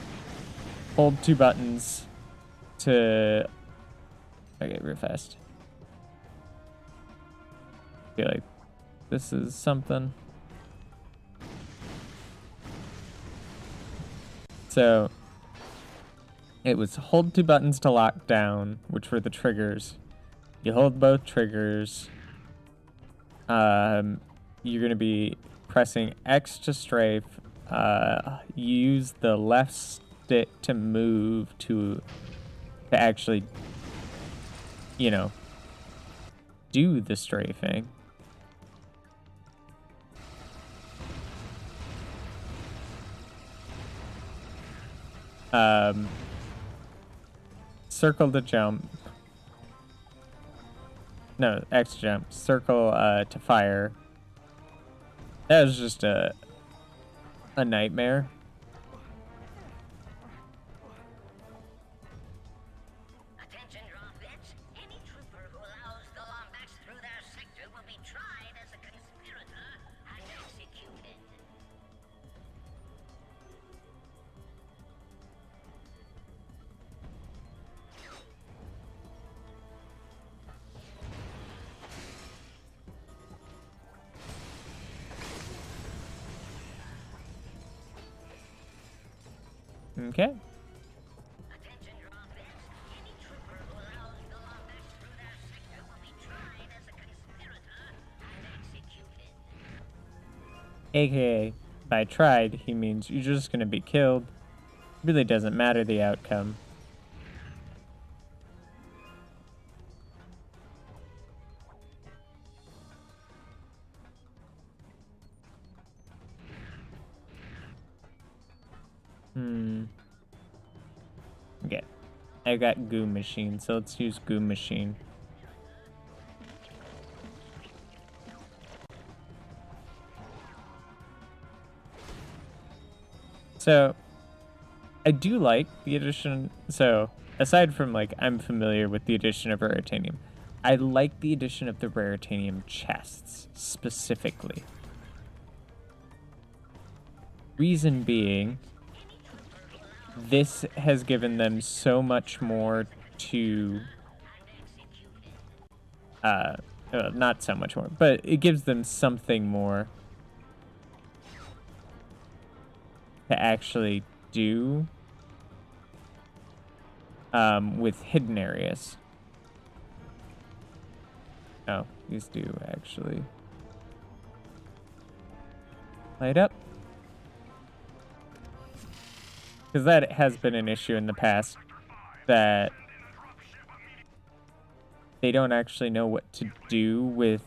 Speaker 1: hold 2 buttons to... Okay, real fast. I feel like this is something. So it was hold 2 buttons to lock down, which were the triggers. You hold both triggers. You're going to be pressing X to strafe. Use the left stick to move to actually, you know, do the strafing. Circle to jump. No, X jump. Circle to fire. That was just a nightmare.
Speaker 6: Attention, Rothbits. Any trooper who allows the Lombax through their sector will be tried as a conspirator and executed.
Speaker 1: Okay.
Speaker 6: Attention, Rothbits. Any trooper who allows the Lombax through their sector will be tried as a conspirator and executed.
Speaker 1: AKA, by tried, he means you're just gonna be killed. Really doesn't matter the outcome. Okay. I got goo machine, so let's use goo machine. So, I do like the addition. So, aside from, like, I'm familiar with the addition of Raritanium, I like the addition of the Raritanium chests, specifically. Reason being, this has given them so much more to... not so much more, but it gives them something more to actually do with hidden areas. Oh, these do actually light up. Because that has been an issue in the past, that they don't actually know what to do with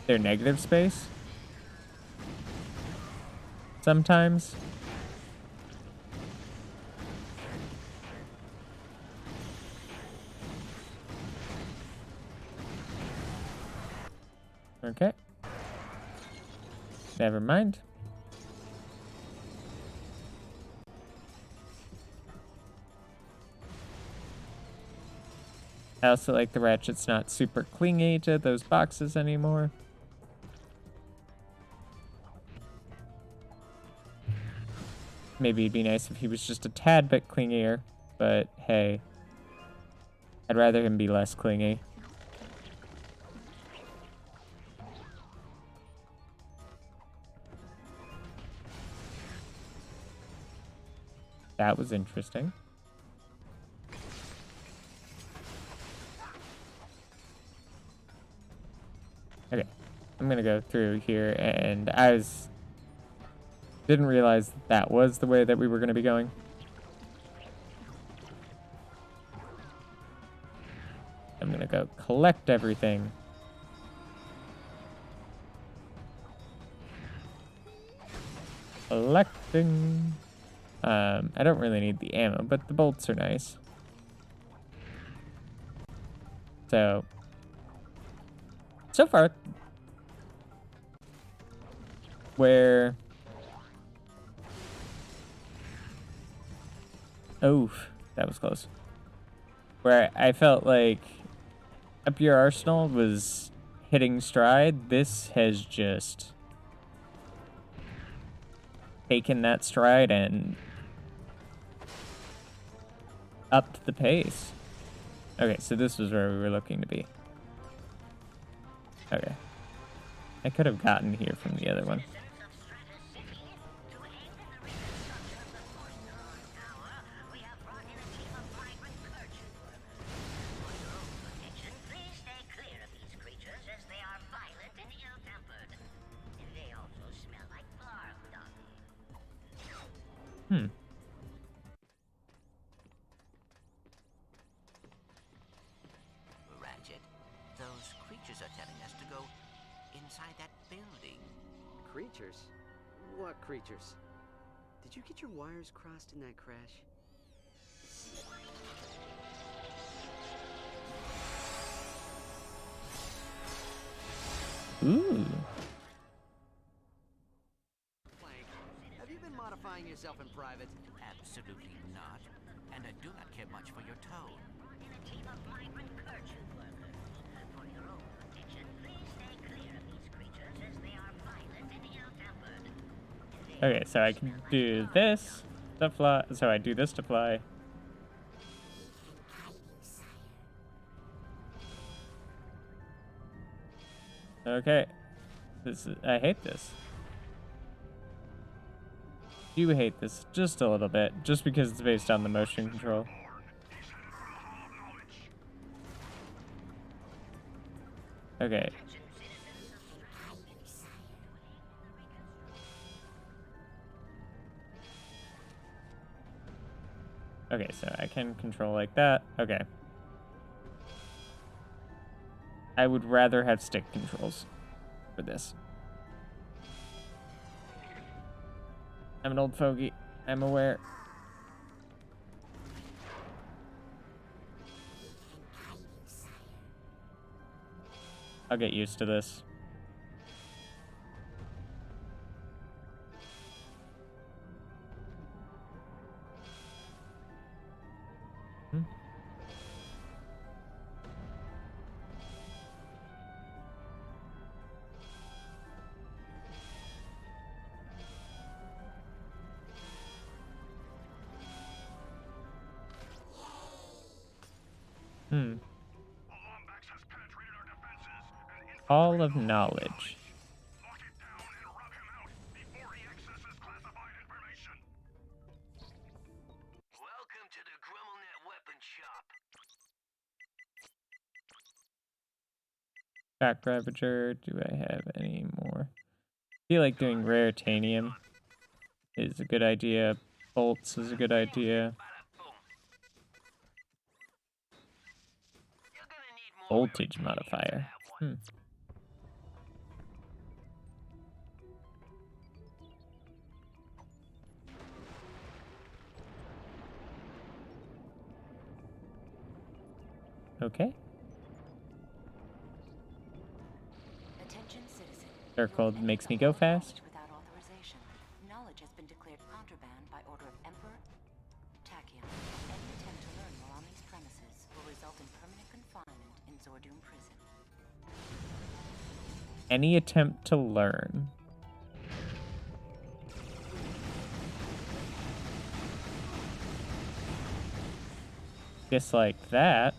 Speaker 1: their negative space. Sometimes. Okay. Never mind. I also like the Ratchet's not super clingy to those boxes anymore. Maybe it'd be nice if he was just a tad bit clingier, but hey, I'd rather him be less clingy. That was interesting. Okay, I'm gonna go through here, and didn't realize that was the way that we were gonna be going. I'm gonna go collect everything. Collecting. I don't really need the ammo, but the bolts are nice. So far, where... Oh, that was close. Where I felt like Up Your Arsenal was hitting stride. This has just taken that stride and upped the pace. Okay, so this was where we were looking to be. Okay. I could have gotten here from the other one.
Speaker 2: Ratchet, those creatures are telling us to go inside that building.
Speaker 3: Creatures? What creatures? Did you get your wires crossed in that crash?
Speaker 1: Ooh.
Speaker 3: Clank, have you been modifying yourself in private?
Speaker 2: Absolutely not. And I do not care much for your tone.
Speaker 6: In a team of migrant purchase workers. For your own protection, please stay clear of these creatures as they are violent and ill-tempered.
Speaker 1: Okay, so I can do this to fly. So I do this to fly. Okay. This is, I hate this. You hate this just a little bit, just because it's based on the motion control. Okay. Okay, so I can control like that. Okay. I would rather have stick controls for this. I'm an old fogey. I'm aware. I'll get used to this. Hall of Knowledge.
Speaker 2: Welcome to the GrumbleNet Weapon Shop.
Speaker 1: Back Ravager. Do I have any more? I feel like doing rare titanium is a good idea. Bolts is a good idea. Voltage modifier. Okay.
Speaker 7: Attention, citizen.
Speaker 1: Circle makes me go fast.
Speaker 7: Without authorization. Knowledge has been declared contraband by order of Emperor Tachyon. Any attempt to learn while on these premises will result in permanent confinement in Zordoom prison.
Speaker 1: Any attempt to learn. Just like that.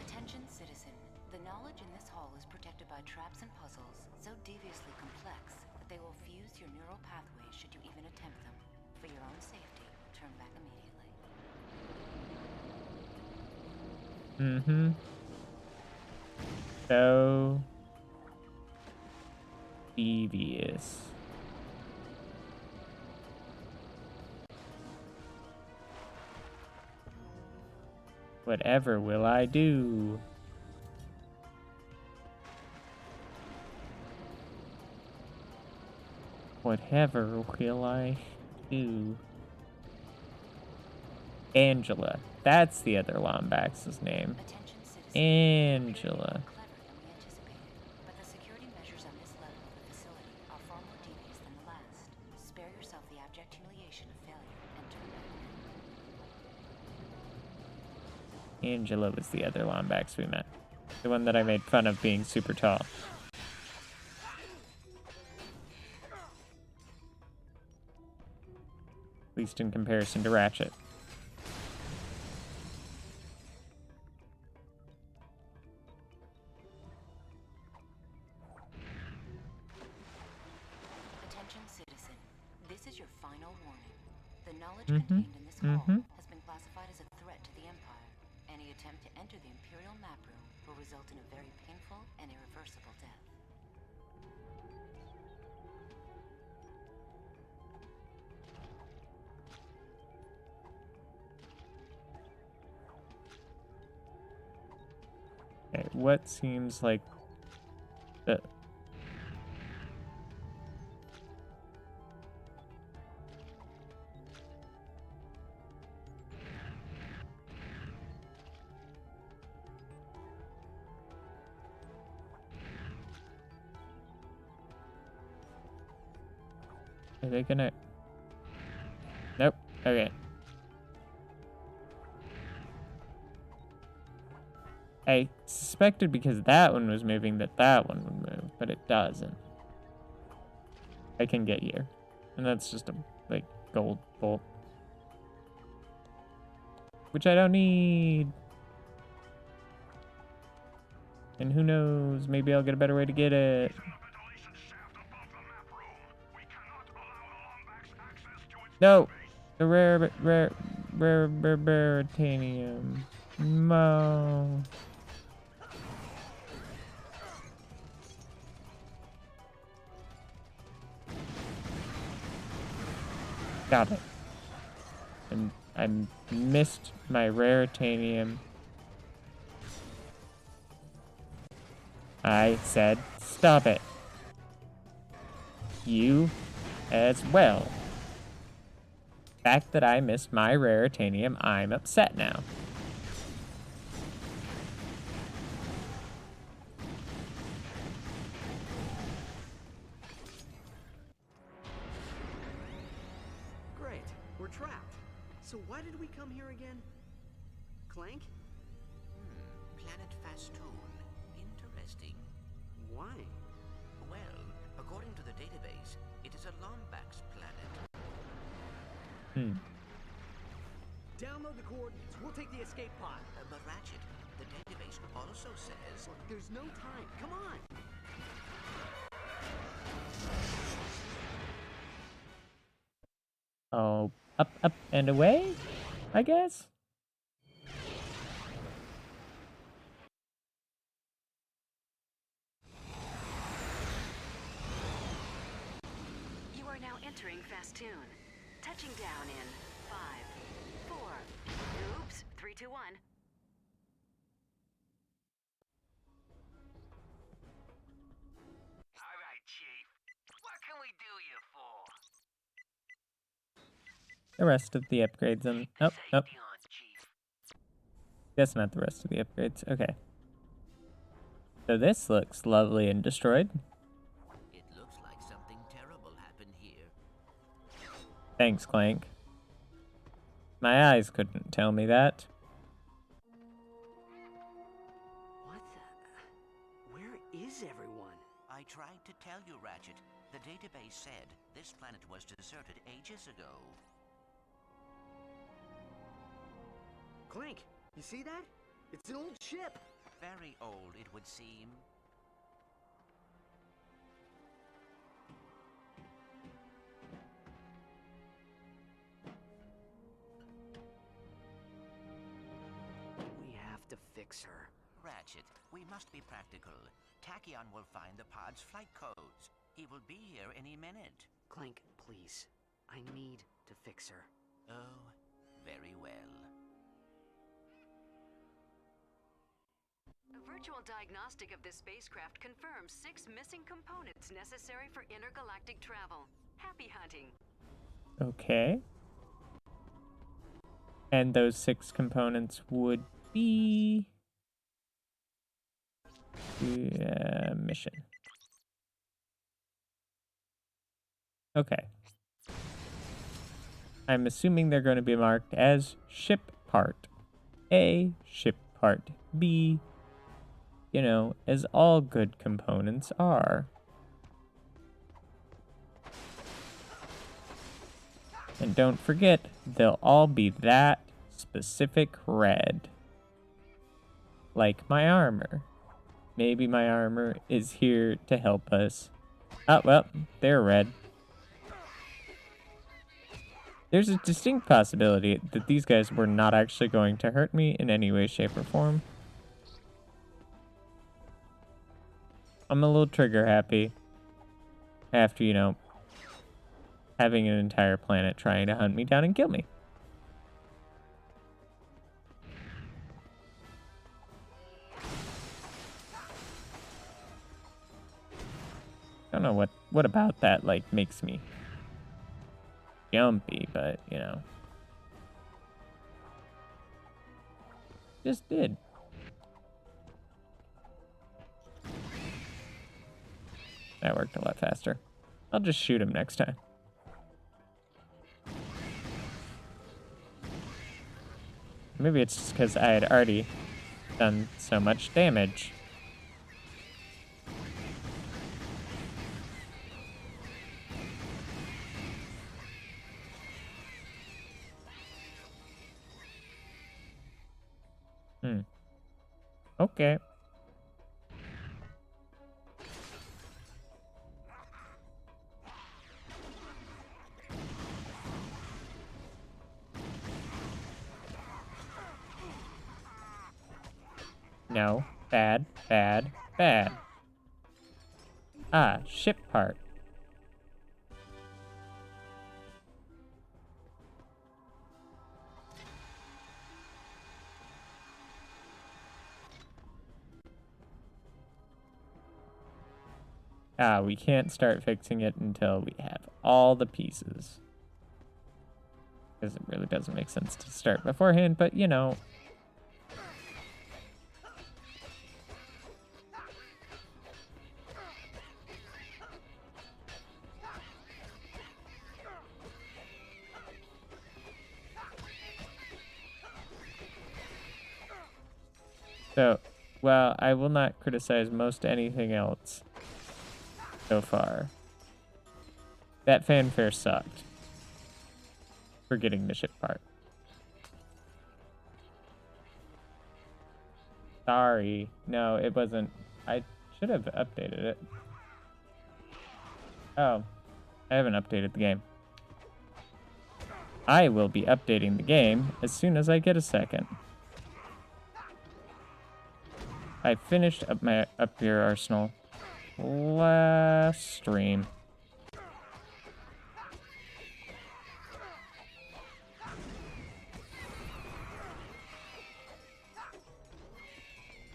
Speaker 7: Attention, citizen. The knowledge in this hall is protected by traps and puzzles so deviously complex that they will fuse your neural pathways should you even attempt them. For your own safety, turn back immediately.
Speaker 1: So devious. Whatever will I do? Whatever will I do? Angela. That's the other Lombax's name.
Speaker 7: Attention citizens.
Speaker 1: Angela.
Speaker 7: Clever than we anticipated, but the security measures on this level of the facility are far more devious than the last. Spare yourself the abject humiliation of failure and turn back.
Speaker 1: Angela was the other Lombax we met. The one that I made fun of being super tall. At least in comparison to Ratchet.
Speaker 7: Attention citizen. This is your final warning. The knowledge contained in this hall has been classified as a threat to the Empire. Any attempt to enter the Imperial map room will result in a very painful and irreversible death.
Speaker 1: Okay, what seems like the... Are they gonna... Nope. Okay. I suspected because that one was moving that that one would move, but it doesn't. I can get here. And that's just a, like, gold bolt. Which I don't need. And who knows, maybe I'll get a better way to get it. No! The rare baritanium. No. Got it. And I missed my raritanium. I said, stop it. You as well. Fact that I missed my raritanium, I'm upset now.
Speaker 3: Great. We're trapped. So why did we come here again? Clank?
Speaker 2: Planet Fastoon. Interesting.
Speaker 3: Why?
Speaker 2: Well, according to the database, it is a Lombax planet.
Speaker 3: Download the coordinates. We'll take the escape pod.
Speaker 2: But Ratchet, the database also says...
Speaker 3: Look, there's no time. Come on.
Speaker 1: Oh, up, and away, I guess?
Speaker 5: You are now entering Fastoon. Touching down in 5, 4, oops, 3, 2, 1.
Speaker 2: All right, Chief. What can we do you for?
Speaker 1: The rest of the upgrades and... Oh, nope.
Speaker 2: Safety on, Chief.
Speaker 1: Guess not the rest of the upgrades. Okay. So this looks lovely and destroyed.
Speaker 2: It looks like something terrible happened here.
Speaker 1: Thanks, Clank. My eyes couldn't tell me that.
Speaker 3: What the... Where is everyone?
Speaker 2: I tried to tell you, Ratchet. The database said this planet was deserted ages ago.
Speaker 3: Clank, you see that? It's an old ship.
Speaker 2: Very old, it would seem.
Speaker 3: We have to fix her.
Speaker 2: Ratchet, we must be practical. Tachyon will find the pod's flight codes. He will be here any minute.
Speaker 3: Clank, please. I need to fix her.
Speaker 2: Oh, very well.
Speaker 5: A virtual diagnostic of this spacecraft confirms 6 missing components necessary for intergalactic travel. Happy hunting.
Speaker 1: Okay. And those 6 components would be... mission. Okay. I'm assuming they're going to be marked as ship part A, ship part B, you know, as all good components are. And don't forget, they'll all be that specific red. Like my armor. Maybe my armor is here to help us. Oh, well, they're red. There's a distinct possibility that these guys were not actually going to hurt me in any way, shape, or form. I'm a little trigger happy after, you know, having an entire planet trying to hunt me down and kill me. I don't know what about that, like, makes me jumpy, but, you know. Just did. That worked a lot faster. I'll just shoot him next time. Maybe it's just because I had already done so much damage. Okay. No. Bad, bad, bad. Ah, ship part. Ah, we can't start fixing it until we have all the pieces. Because it really doesn't make sense to start beforehand, but you know. So, well, I will not criticize most anything else so far. That fanfare sucked. For getting the ship part. Sorry. No, it wasn't. I should have updated it. Oh, I haven't updated the game. I will be updating the game as soon as I get a second. I finished up my Upgear arsenal last stream.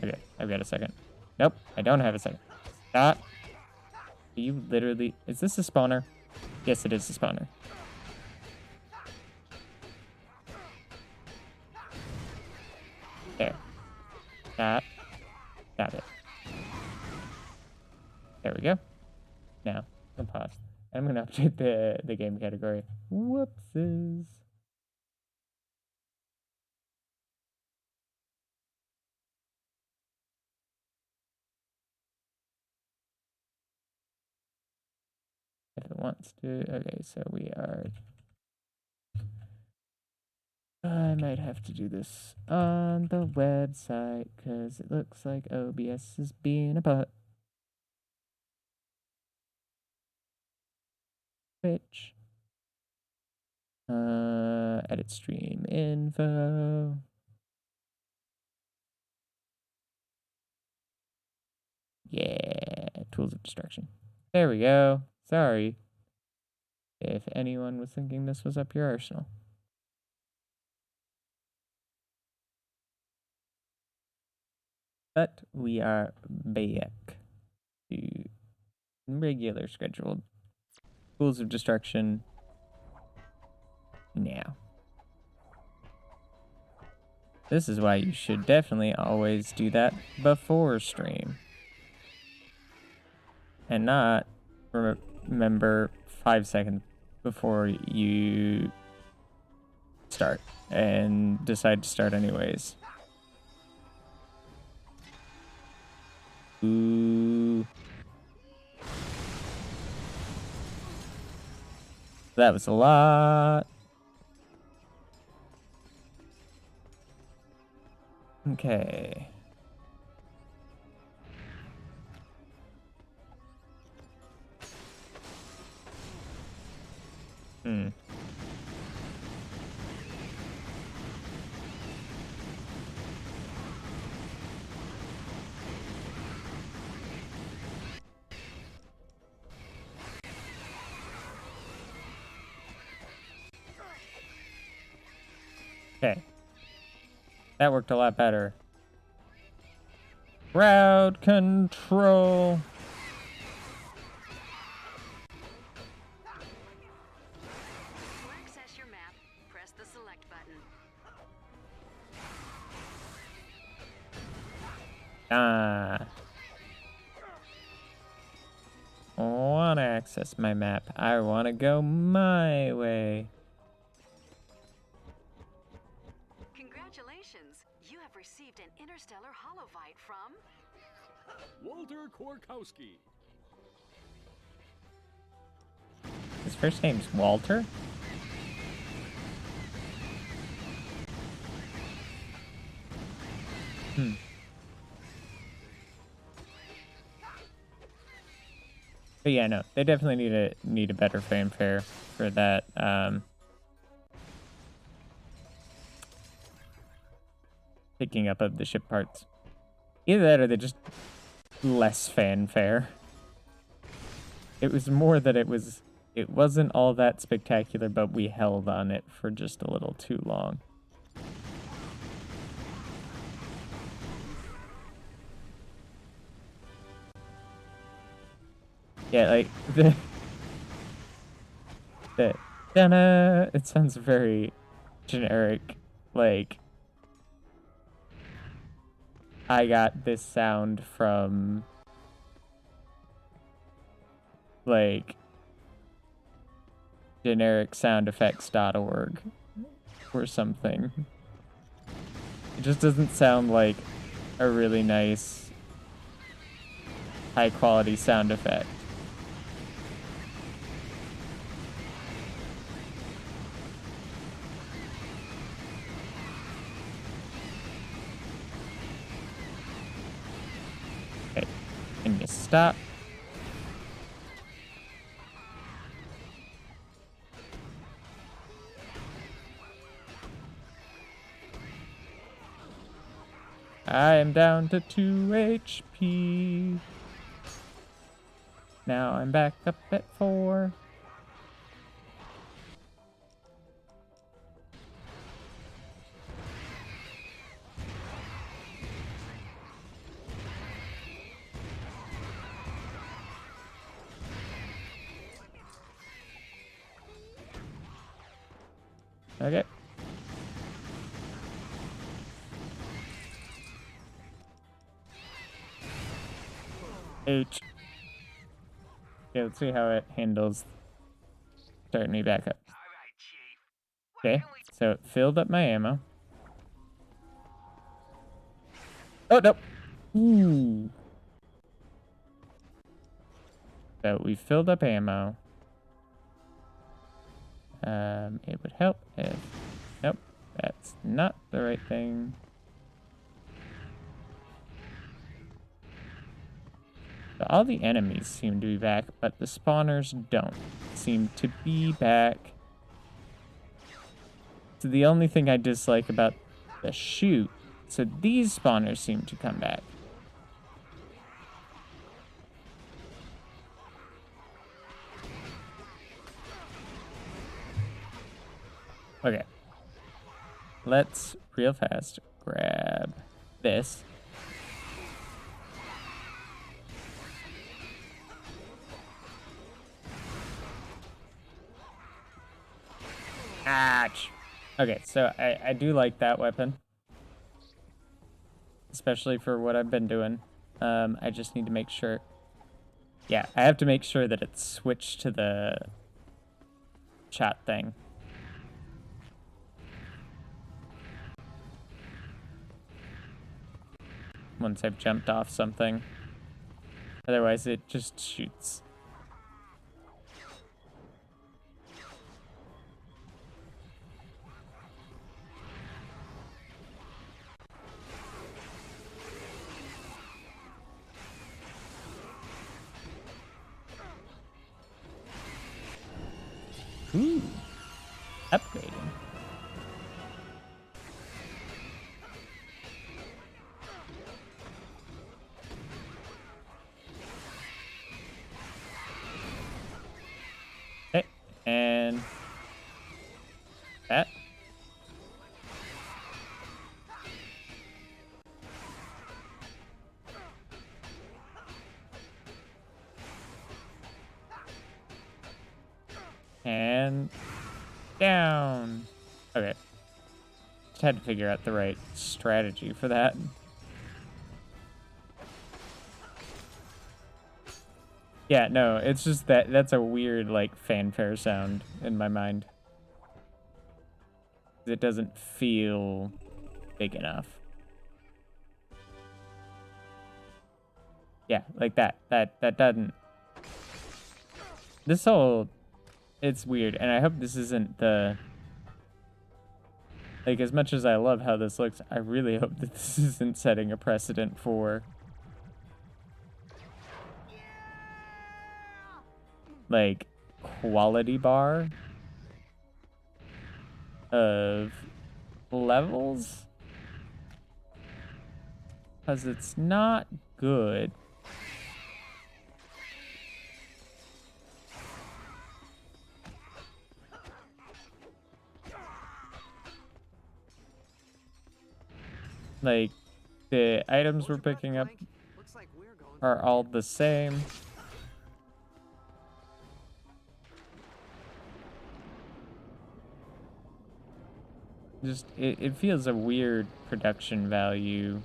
Speaker 1: Okay, I've got a second. Nope, I don't have a second. Stop. Do you literally... Is this a spawner? Yes, it is a spawner. There. Stop. Got it. There we go. Now, I'm pause. I'm gonna update the game category. Whoopsies. If it wants to. Okay, so we are... I might have to do this on the website, because it looks like OBS is being a butt. Twitch. Edit stream info. Yeah, tools of destruction. There we go. Sorry if anyone was thinking this was up your arsenal. But we are back to regular scheduled tools of destruction now. This is why you should definitely always do that before stream. And not remember 5 seconds before you start and decide to start anyways. Ooh. That was a lot. Okay. Hmm. Okay. That worked a lot better. Crowd control.
Speaker 5: To access your map, press the select button.
Speaker 1: Wanna access my map. I wanna go my way.
Speaker 5: Congratulations! You have received an interstellar holovite from...
Speaker 8: Walter Korkowski.
Speaker 1: His first name's Walter? But yeah, no, they definitely need a better fanfare for that. Picking up of the ship parts. Either that or they just less fanfare. It was more that it wasn't all that spectacular, but we held on it for just a little too long. Yeah, like the dana, it sounds very generic. Like I got this sound from like genericsoundeffects.org or something. It just doesn't sound like a really nice high quality sound effect. Okay, can you stop? I am down to 2 HP. Now I'm back up at 4. Okay. H. Okay, let's see how it handles starting me back up.
Speaker 2: All right, Chief.
Speaker 1: Okay, so it filled up my ammo. Oh, no. Ooh. So we filled up ammo. It would help if... Nope, that's not the right thing. So all the enemies seem to be back, but the spawners don't seem to be back. So the only thing I dislike about the chute, so these spawners seem to come back. Okay. Let's, real fast, grab this. Ouch. Okay, so I do like that weapon. especially for what I've been doing. I just need to make sure. Yeah, I have to make sure that it's switched to the chat thing. Once I've jumped off something. Otherwise, it just shoots. Ooh, upgrading. Okay, and that. And down. Okay. Just had to figure out the right strategy for that. Yeah, no, it's just that's a weird, like, fanfare sound in my mind. It doesn't feel big enough. Yeah, like that. That doesn't. This whole, it's weird, and I hope this isn't the. Like, as much as I love how this looks, I really hope that this isn't setting a precedent for, like, quality bar of levels, because it's not good. Like, the items we're picking up are all the same. Just, it feels a weird production value.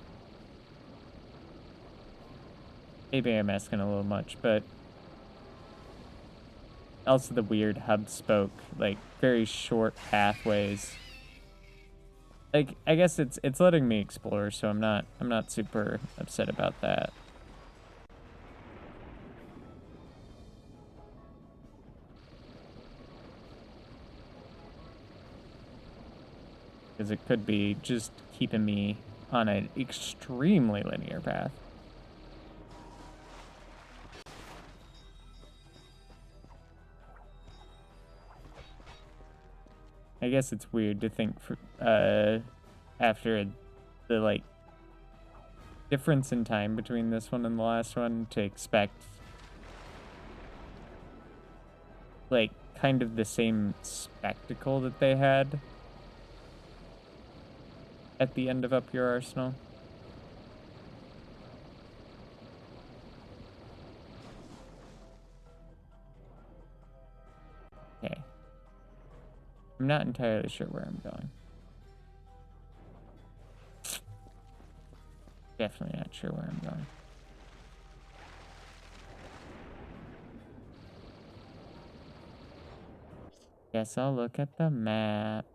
Speaker 1: Maybe I'm asking a little much, but also the weird hub spoke, like, very short pathways. Like, I guess it's letting me explore, so I'm not super upset about that. Because it could be just keeping me on an extremely linear path. I guess it's weird to think for, after the, like, difference in time between this one and the last one to expect, like, kind of the same spectacle that they had at the end of Up Your Arsenal. Okay. I'm not entirely sure where I'm going. Definitely not sure where I'm going. Guess I'll look at the map.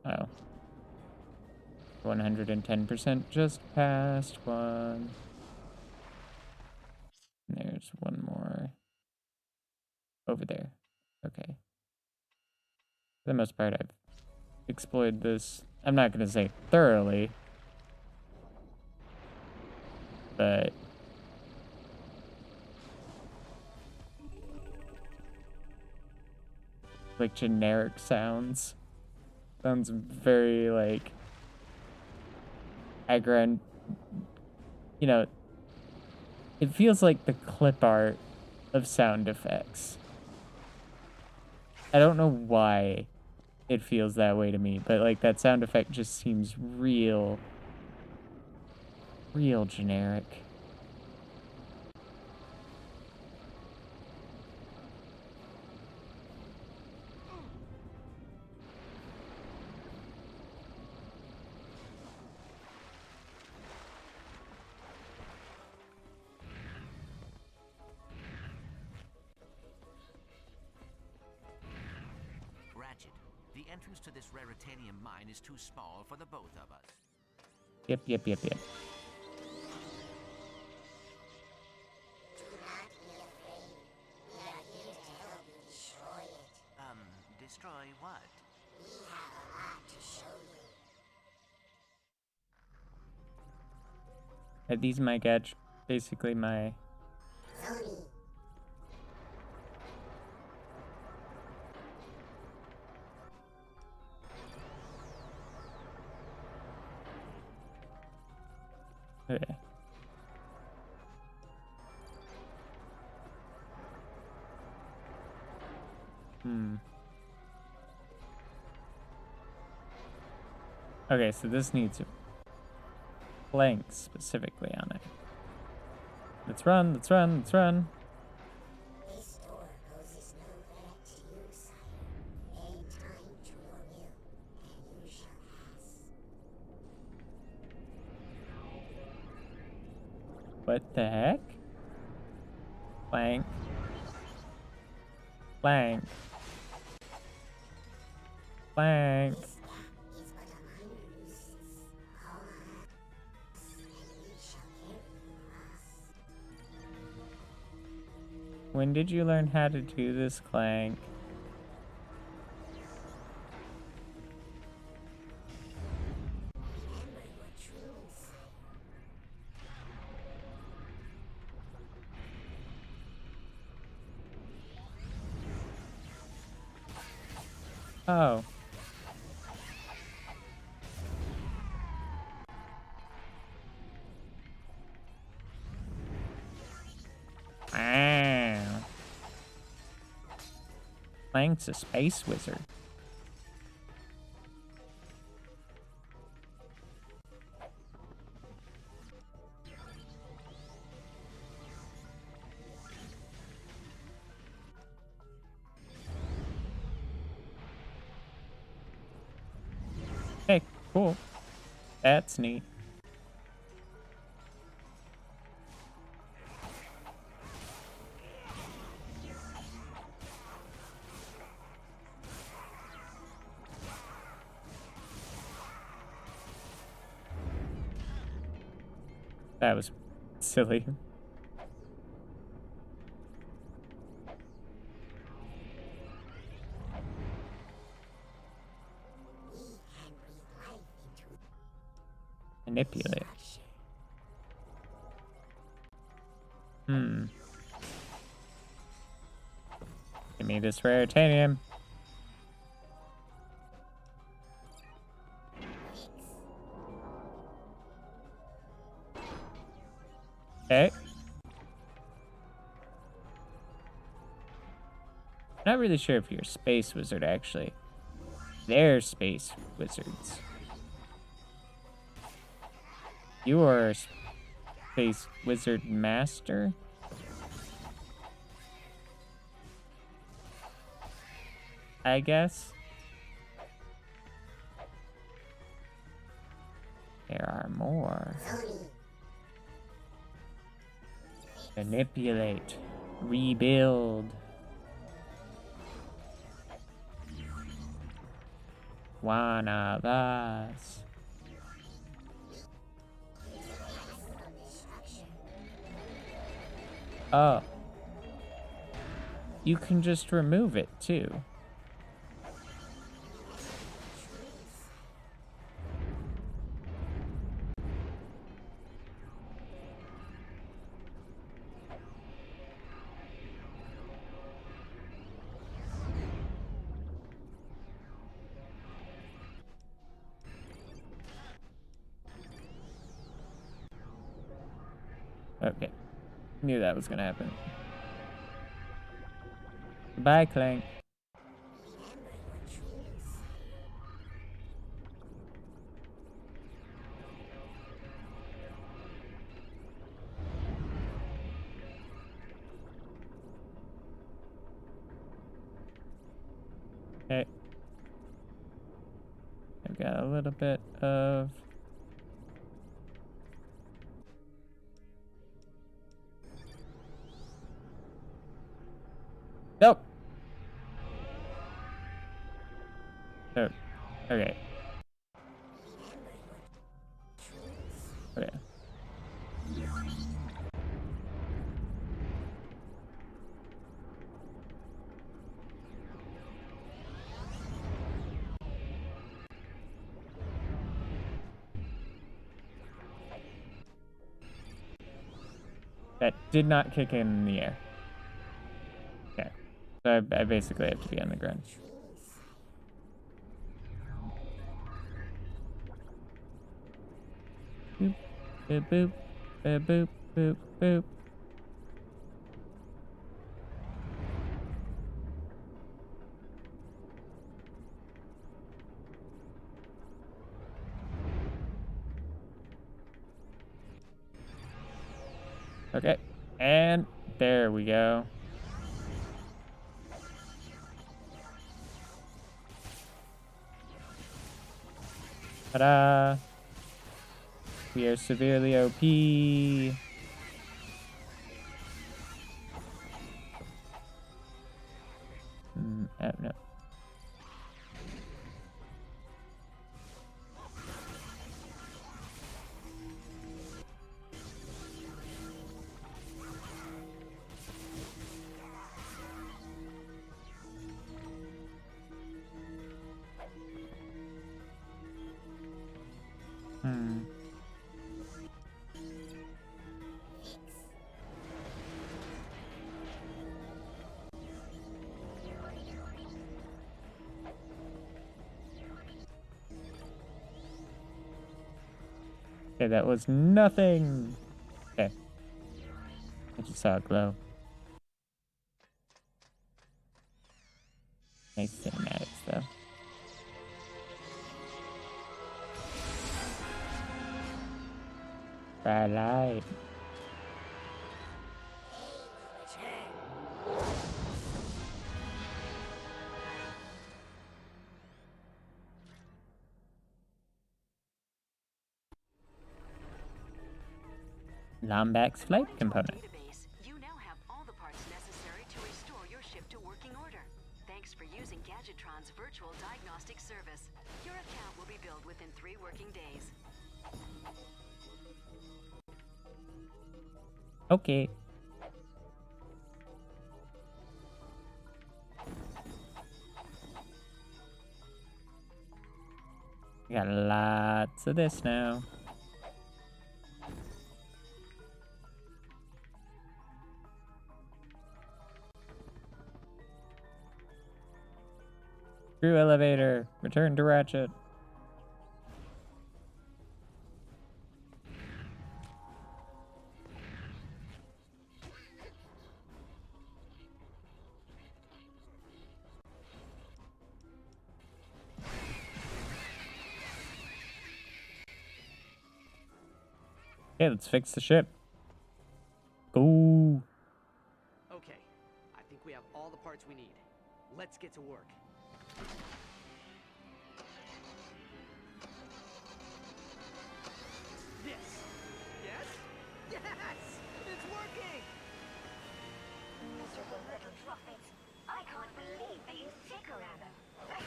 Speaker 1: Oh. 110% just passed one. There's one more. Over there. Okay. For the most part, I've explored this. I'm not going to say thoroughly, but like generic sounds. Sounds very like aggro. You know, it feels like the clip art of sound effects. I don't know why it feels that way to me, but like that sound effect just seems real generic.
Speaker 2: The entrance to this raritanium mine is too small for the both of us.
Speaker 1: Yep.
Speaker 6: Do not be afraid. We are here to help you destroy it.
Speaker 2: Destroy what?
Speaker 6: We have a lot to show you.
Speaker 1: Are these my gadget? Basically my...
Speaker 6: Tony.
Speaker 1: Okay. Okay, so this needs a Clank specifically on it. Let's run, let's run, let's run.
Speaker 6: This door poses no threat to you, sire. Aim time to your will, and you shall pass.
Speaker 1: What the heck? Clank. Clank. Clank.
Speaker 6: This gap is but a minor nuisance. All us, and we shall carry you across.
Speaker 1: When did you learn how to do this, Clank?
Speaker 6: Remember your dream, sire.
Speaker 1: Oh. Wow. Clank's a space wizard. Hey, cool. That's neat. That was silly.
Speaker 6: We can breathe life into
Speaker 1: Manipulate.
Speaker 6: structure.
Speaker 1: Give me this raritanium. Okay. Not really sure if you're a space wizard, actually. They're space wizards. You are a space wizard master? I guess. There are more. Manipulate. Rebuild. One of us. Oh. You can just remove it, too. Okay. Knew that was gonna happen. Bye, Clank. Okay. I've got a little bit of... Nope. Oh, okay. Okay. That did not kick in the air. Okay. So I basically have to be on the ground. Boop, boop, boop, boop, boop, boop, boop. Okay. And there we go. Ta-da! We are severely OP. Oh, no. Okay, that was nothing. Okay. I just saw it glow. Nice cinematics, though. Bright light. Lombax flight component.
Speaker 5: Database, you now have all the parts necessary to restore your ship to working order. Thanks for using Gadgetron's virtual diagnostic service. Your account will be billed within 3 working days.
Speaker 1: Okay. We got lots of this now. Crew elevator. Return to Ratchet. Okay, let's fix the ship. Go.
Speaker 3: Okay, I think we have all the parts we need. Let's get to work. This. Yes? Yes! It's working!
Speaker 6: Miserable little prophet. I can't believe they used ticker rather. What a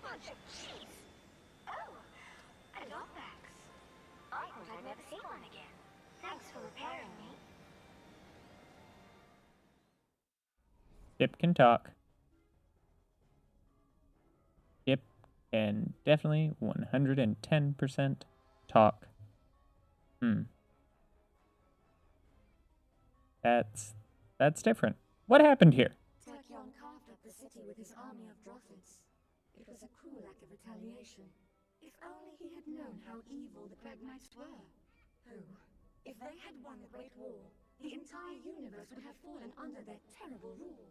Speaker 6: bunch of cheese. Oh, a Lombax. I thought I'd never see one again. Thanks for repairing me.
Speaker 1: Ship can talk. Ship can definitely 110% talk. That's different. What happened here?
Speaker 10: Tachyon carved up the city with his army of Drothids. It was a cruel act of retaliation. If only he had known how evil the Cragmites were. Who, if they had won the Great War, the entire universe would have fallen under their terrible rule.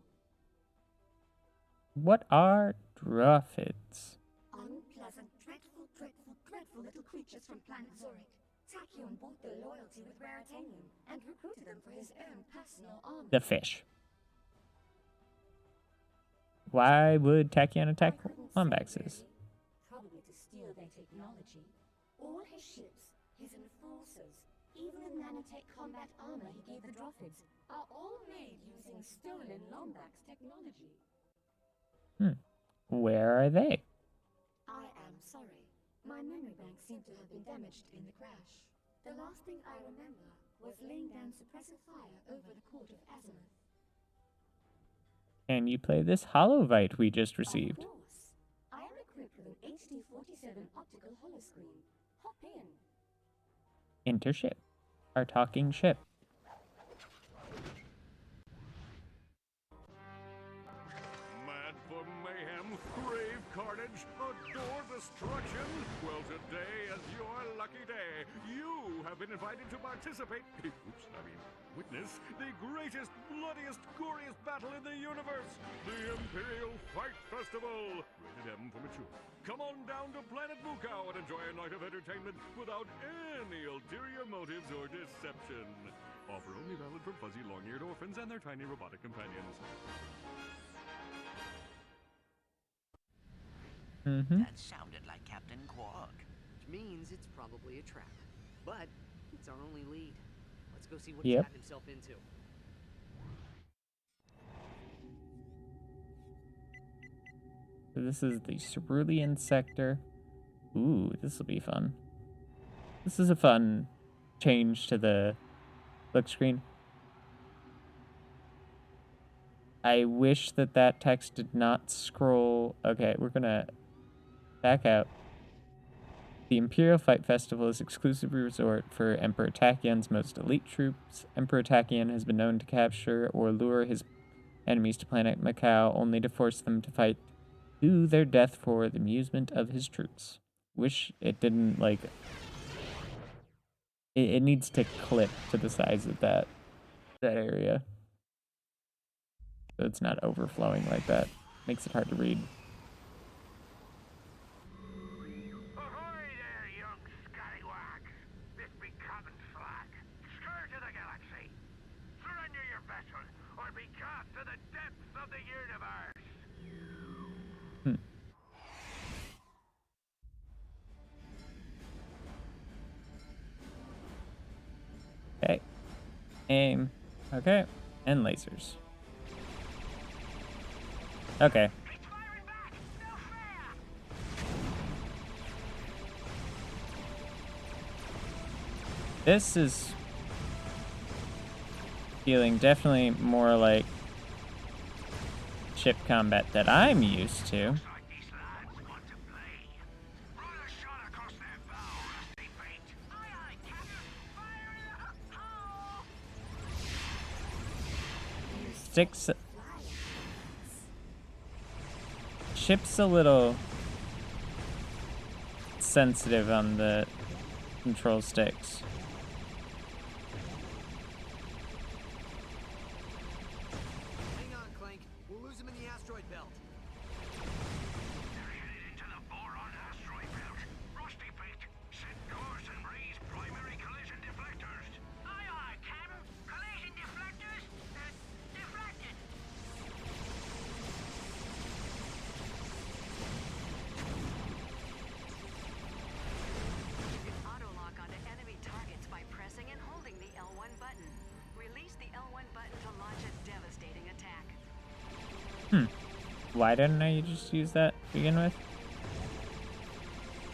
Speaker 1: What are Drothids?
Speaker 10: Unpleasant, dreadful, dreadful, dreadful little creatures from planet Zurich. Tachyon bought their loyalty with Raritanium and recruited them for his own personal army.
Speaker 1: The fish. Why would Tachyon attack Lombaxes?
Speaker 10: Probably to steal their technology. All his ships, his enforcers, even the nanotech combat armor he gave the Drothids, are all made using stolen Lombax technology.
Speaker 1: Where are they?
Speaker 10: My memory bank seemed to have been damaged in the crash. The last thing I remember was laying down suppressive fire over the court of Azimuth.
Speaker 1: Can you play this Holovite we just received?
Speaker 10: Of course. I am equipped with an HD47 optical holoscreen. Hop in.
Speaker 1: Enter ship. Our talking ship.
Speaker 4: Mad for mayhem, crave carnage, adore destruction? Well, today is your lucky day. You have been invited to participate, witness the greatest, bloodiest, goriest battle in the universe, the Imperial Fight Festival. Rated M for mature. Come on down to Planet Mukau and enjoy a night of entertainment without any ulterior motives or deception. Offer only valid for fuzzy, long-eared orphans and their tiny robotic companions.
Speaker 2: That sounded like Captain Quark.
Speaker 3: Which means it's probably a trap. But it's our only lead. Let's go see what
Speaker 1: Yep.
Speaker 3: he's gotten himself into.
Speaker 1: So this is the Cerulean sector. Ooh, this will be fun. This is a fun change to the look screen. I wish that text did not scroll. Okay, we're gonna back out. The Imperial Fight Festival is exclusive resort for Emperor Tachion's most elite troops. Emperor Tachion has been known to capture or lure his enemies to planet Macau only to force them to fight to their death for the amusement of his troops. Wish it didn't, like... It needs to clip to the size of that area. So it's not overflowing like that. Makes it hard to read.
Speaker 2: Ahoy there, young scallywags! This be Captain Slack, scourge of the galaxy. Surrender your vessel, or be cast to the depths of the universe.
Speaker 1: Okay. Aim. Okay. And lasers. Okay.
Speaker 2: It's firing back! No fair!
Speaker 1: This is feeling definitely more like ship combat that I'm used to.
Speaker 2: Looks like these lads want to play. Run a shot across their bow, rusty feet. Aye, aye, Captain. Fire in the hole!
Speaker 1: Sticks. Ship's a little sensitive on the control sticks.
Speaker 3: Hang on, Clank. We'll lose him in the asteroid belt.
Speaker 2: They're headed into the boron asteroid belt. Rusty feet, set course and raise primary collision deflectors. Aye, aye, Captain. Collision deflectors? Deflected.
Speaker 5: You can auto-lock onto enemy targets by pressing and holding the L1 button. Release the L1 button to launch a devastating attack.
Speaker 1: Why didn't I just use that to begin with?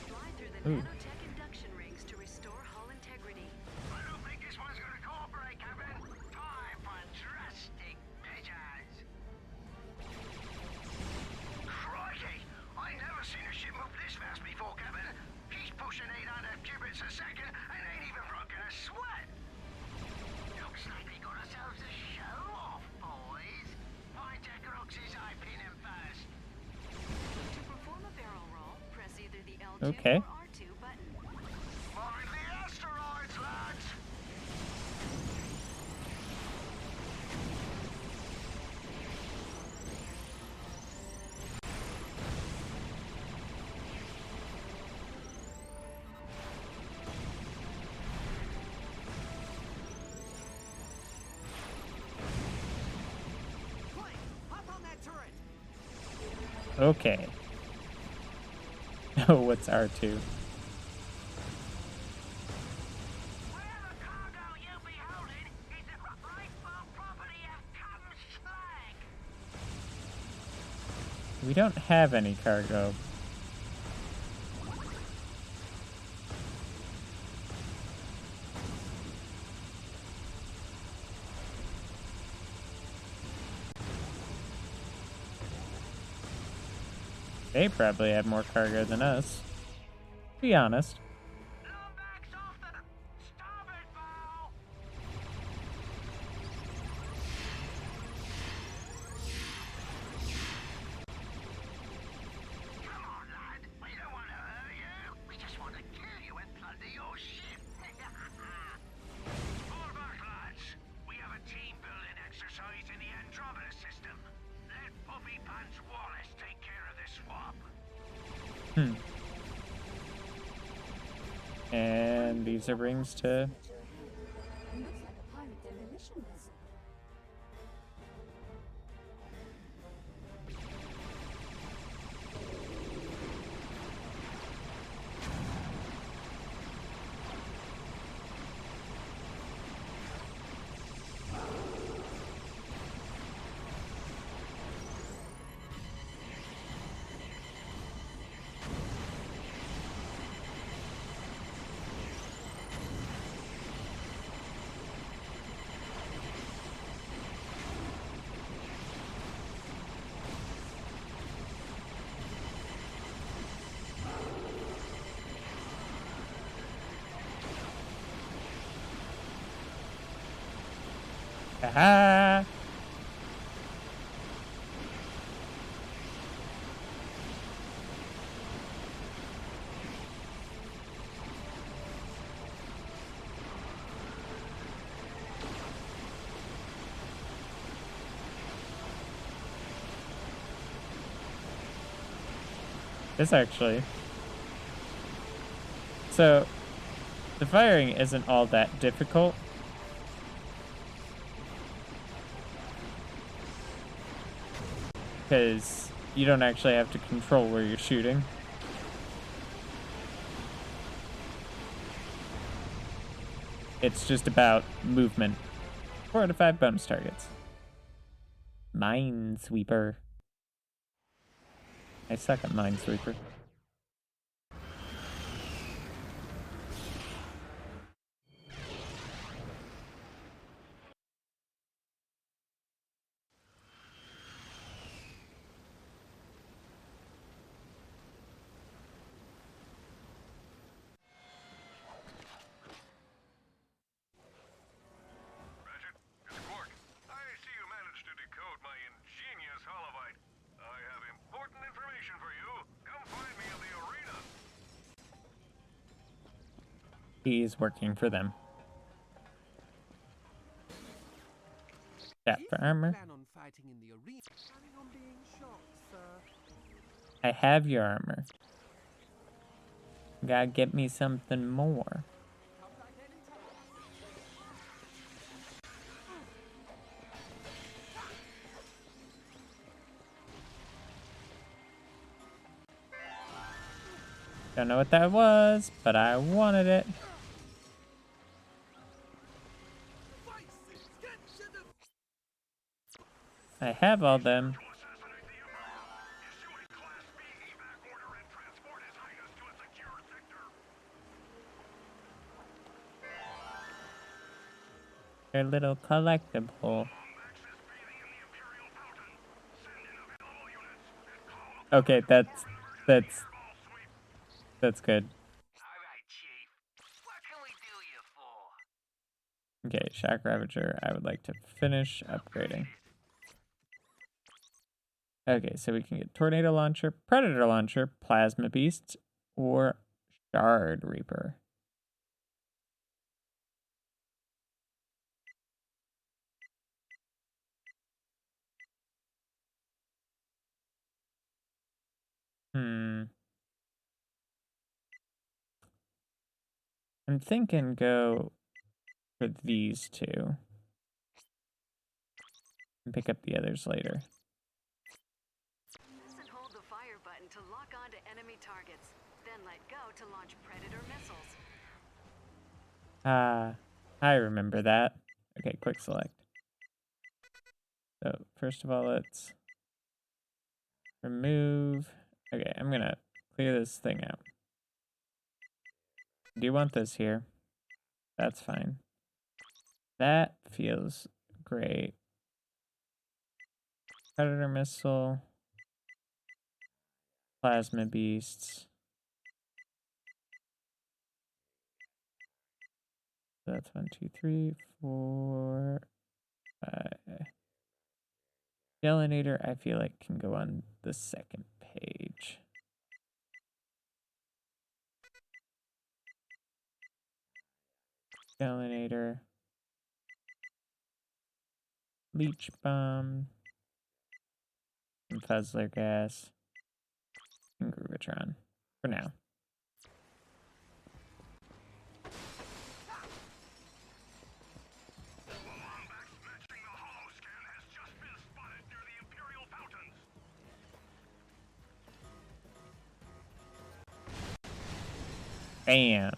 Speaker 5: Slide through the
Speaker 1: Ooh.
Speaker 5: nanotech induction rings to restore hull integrity.
Speaker 2: I don't think this one's gonna cooperate, Captain. Time for drastic measures. Crikey! I never seen a ship move this fast before, Captain. He's pushing 800 cubits a second and ain't even broken a sweat. Looks like we got ourselves a show off, boys. Find Roxy's eye pin him first.
Speaker 5: To perform a barrel roll, press either the L2
Speaker 1: Okay.
Speaker 5: or R2 button.
Speaker 2: Mind the asteroids, lads!
Speaker 3: Clank, hop on that turret.
Speaker 1: Okay. Oh, what's R2?
Speaker 2: Whatever cargo you be holding is the rightful property of Captain Clank.
Speaker 1: We don't have any cargo. They probably have more cargo than us. Be honest.
Speaker 2: Lumberjack's off the starboard bow! Come on, lad. We don't want to hurt you. We just want to kill you and plunder your ship. Fall back, lads. We have a team-building exercise in the Andromeda system. Let Puppy Pants Wallace take care of this swap.
Speaker 1: And these are rings to...
Speaker 10: Looks like a pirate demolition vessel.
Speaker 1: Aha! This actually... So, the firing isn't all that difficult. Because you don't actually have to control where you're shooting. It's just about movement. 4 out of 5 bonus targets. Minesweeper. I suck at Minesweeper.
Speaker 4: Ratchet, it's Quark. I see you managed to decode my ingenious holowite. I have important information for you. Come find me in the arena.
Speaker 1: He's working for them. Chapter armor.
Speaker 8: Plan on fighting in the arena. Planning on being shot, sir.
Speaker 1: I have your armor. Gotta get me something more. Don't know what that was, but I wanted it. I have all them. They're a little collectible. Okay, that's good.
Speaker 2: Alright, Chief. What can we do you for?
Speaker 1: Okay, Shock Ravager, I would like to finish upgrading. Okay, so we can get Tornado Launcher, Predator Launcher, Plasma Beast, or Shard Reaper. I'm thinking go for these two. And pick up the others later.
Speaker 5: Press and hold the fire button to lock onto enemy targets. Then let go to launch Predator missiles.
Speaker 1: I remember that. Okay, quick select. So, first of all, let's remove... Okay, I'm gonna clear this thing out. Do you want this here? That's fine. That feels great. Predator missile. Plasma beasts. So that's 1, 2, 3, 4, 5. Gelinator, I feel like can go on the second page. Gelinator. Leech bomb. And Fuzzler gas. And Groovatron. For now. Bam.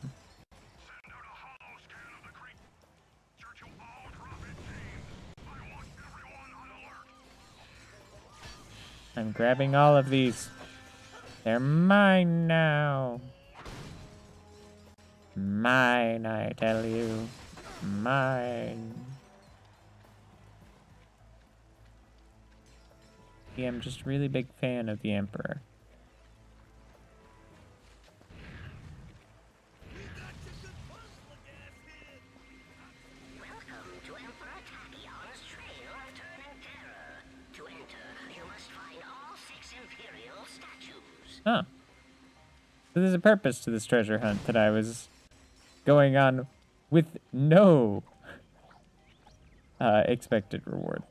Speaker 1: I'm grabbing all of these. They're mine now. Mine, I tell you. Mine. Yeah, I'm just a really big fan of the Emperor.
Speaker 6: Welcome to Emperor Tachyon's Trail of Turning Terror. To enter, you must find all 6 Imperial statues.
Speaker 1: Huh. So there's a purpose to this treasure hunt that I was going on with no expected reward.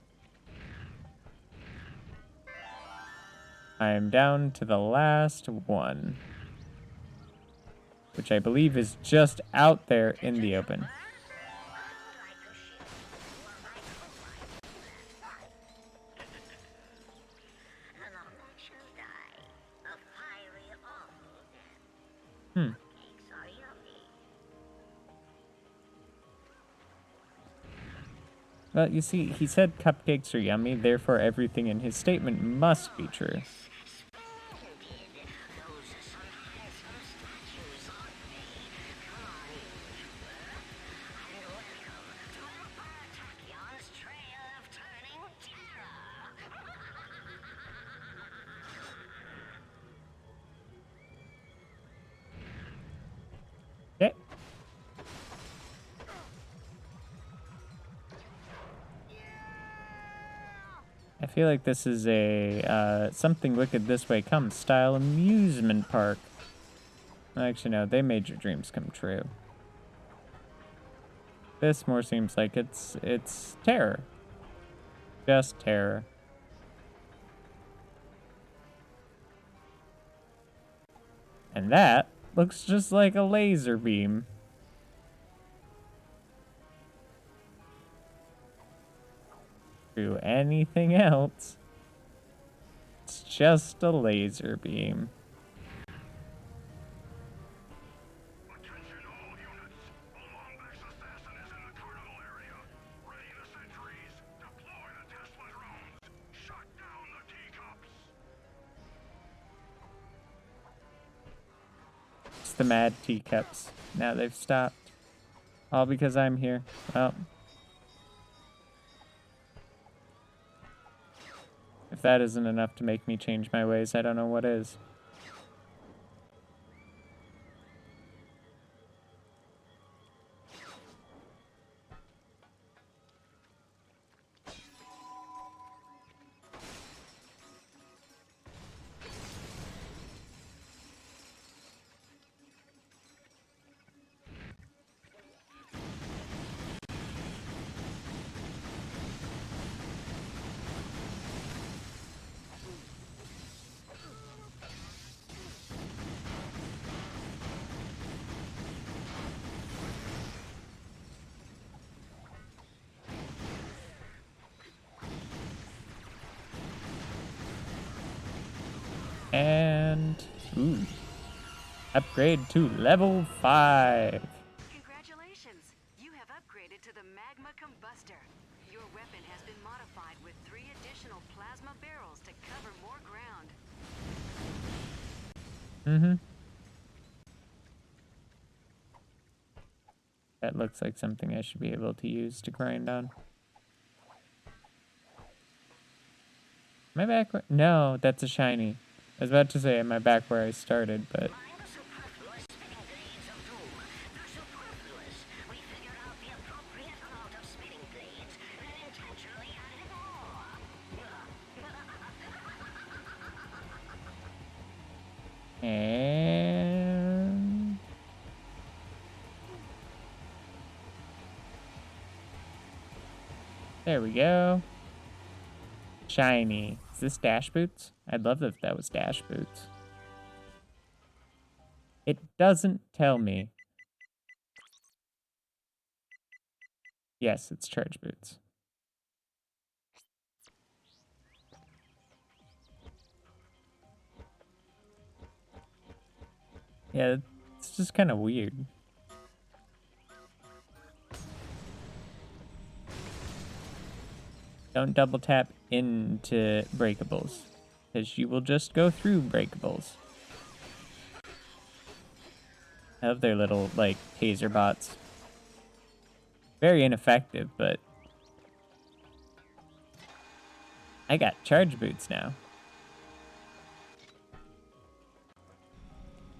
Speaker 1: I am down to the last one, which I believe is just out there in the open. Well, you see, he said cupcakes are yummy, therefore everything in his statement must be true. Okay. I feel like this is a something wicked this way comes style amusement park. Actually, no, they made your dreams come true. This more seems like it's terror. Just terror. And that looks just like a laser beam. Do anything else. It's just a laser beam.
Speaker 4: Attention all units. A Lombax assassin is in the carnival area. Ready the sentries. Deploy the Tesla drones. Shut down the teacups.
Speaker 1: It's the mad teacups. Now they've stopped. All because I'm here. Well. If that isn't enough to make me change my ways, I don't know what is. And ooh, upgrade to level 5.
Speaker 5: Congratulations! You have upgraded to the Magma Combustor. Your weapon has been modified with 3 additional plasma barrels to cover more ground.
Speaker 1: That looks like something I should be able to use to grind on. Am I back? No, that's a shiny. I was about to say, am I back where I started, but...
Speaker 6: Find the superfluous spinning blades of doom. They're superfluous. We figured out the appropriate amount of spinning blades and then intentionally added more.
Speaker 1: And... there we go. Shiny. Is this dash boots? I'd love if that was dash boots. It doesn't tell me. Yes, it's charge boots. Yeah, it's just kind of weird. Don't double tap into breakables, because you will just go through breakables. I love their little, like, taser bots. Very ineffective, but... I got charge boots now.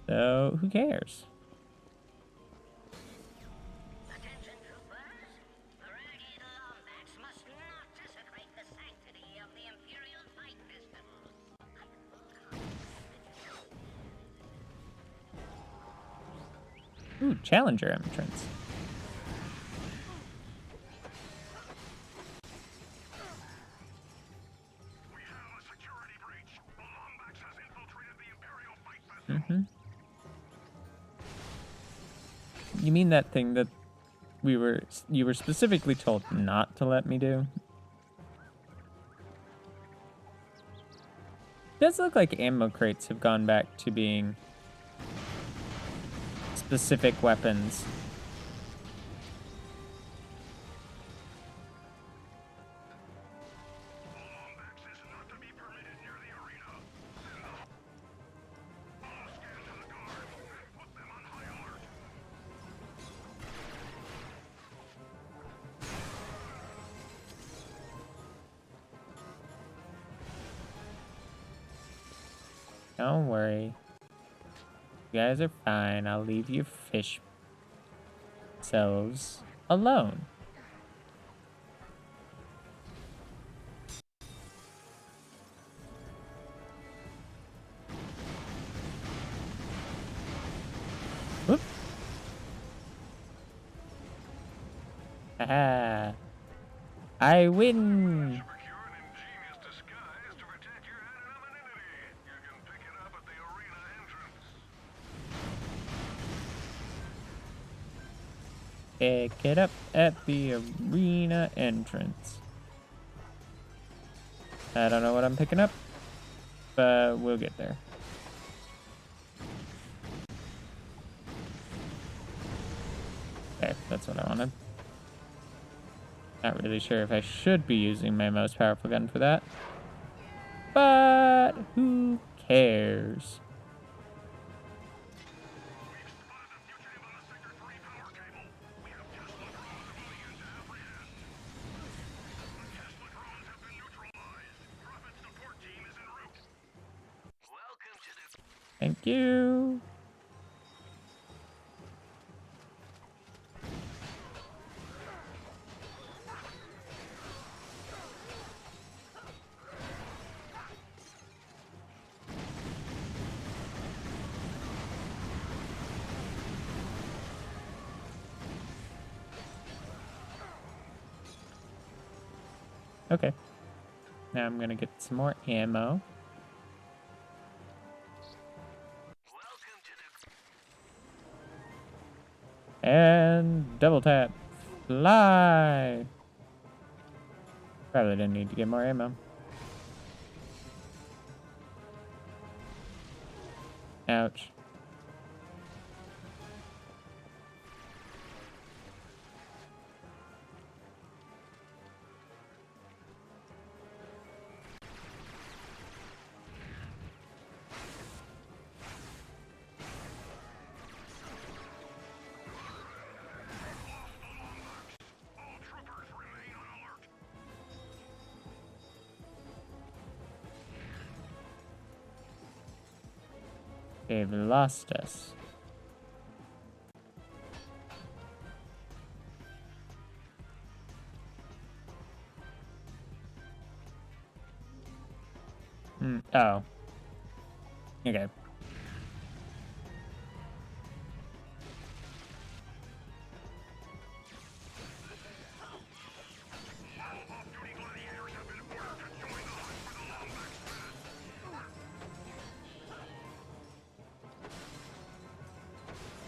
Speaker 1: So, who cares?
Speaker 6: Attention, troopers. The ragged Lombax must not desecrate the sanctity of the Imperial Fight Festival.
Speaker 1: Ooh, challenger entrance.
Speaker 4: We have a security breach. The Lombax has infiltrated the Imperial Fight Festival.
Speaker 1: Mm-hmm. You mean that thing that you were specifically told not to let me do? Does look like ammo crates have gone back to being specific weapons.
Speaker 4: The Lombax is not to be permitted near the arena. All stand to the guard and put them on high alert.
Speaker 1: Don't worry. You guys are fine. I'll leave your fish selves alone. Whoop. Haha. I win.
Speaker 4: Procure an ingenious disguise to protect your anonymity. You can pick it up at the arena entrance.
Speaker 1: Pick it up at the arena entrance. I don't know what I'm picking up, but we'll get there. Okay, that's what I wanted. Not really sure if I should be using my most powerful gun for that, but who cares?
Speaker 4: We've spotted a fugitive on the Sector 3 power cable. We have Tesla drone civilian to apprehend. The Tesla drones have been neutralized. Prophet support team is en route. Welcome to the...
Speaker 1: Thank you. Okay. Now I'm gonna get some more ammo.
Speaker 4: Welcome to the...
Speaker 1: And double tap. Fly! Probably didn't need to get more ammo. Ouch.
Speaker 4: All troopers remain on alert.
Speaker 1: They've lost us. Oh. Okay.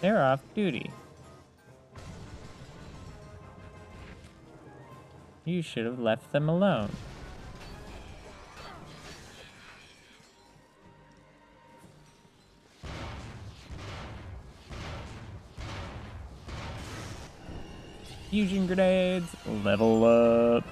Speaker 1: They're off duty. You should have left them alone. Fusion grenades, level up.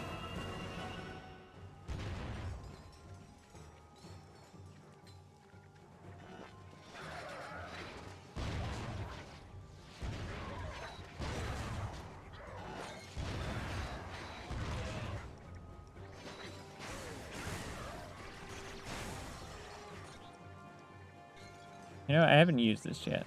Speaker 1: You know, I haven't used this yet.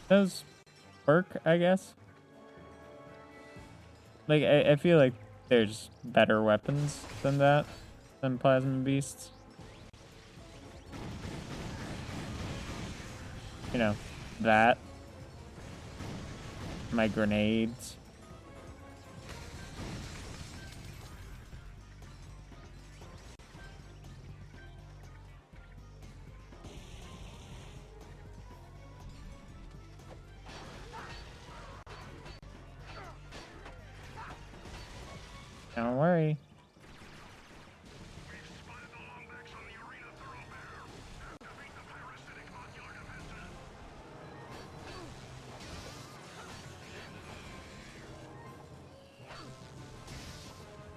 Speaker 1: Those work, I guess. Like, I feel like there's better weapons than that, than plasma beasts. You know, that. My grenades. Don't worry.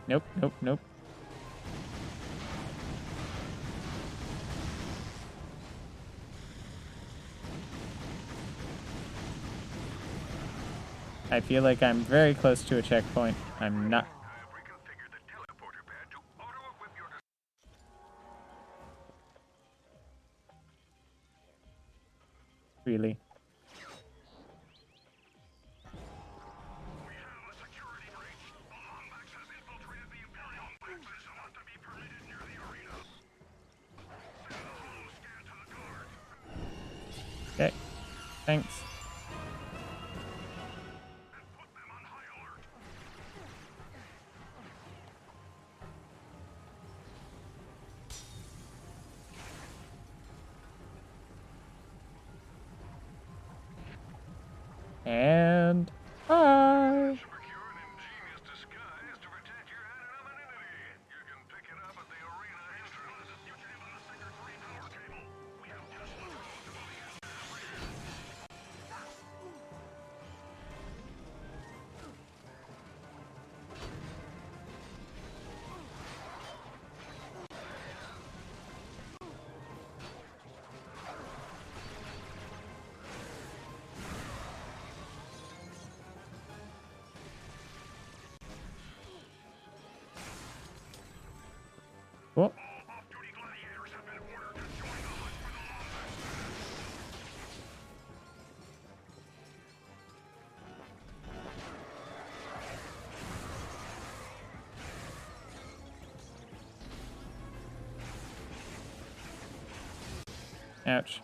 Speaker 1: Nope, nope, nope. I feel like I'm very close to a checkpoint. I'm not. Really. Okay. Thanks. And bye. Cool. Ouch.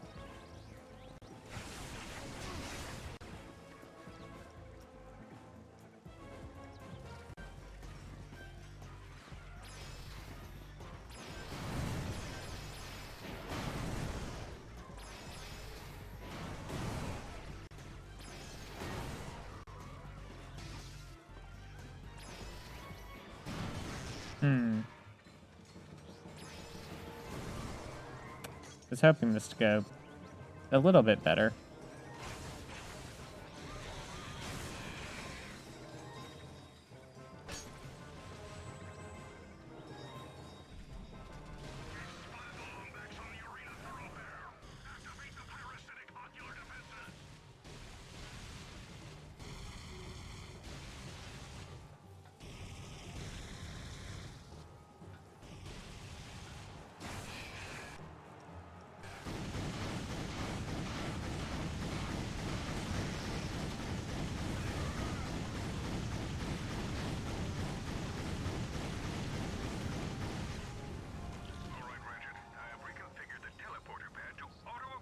Speaker 1: Was hoping this to go a little bit better.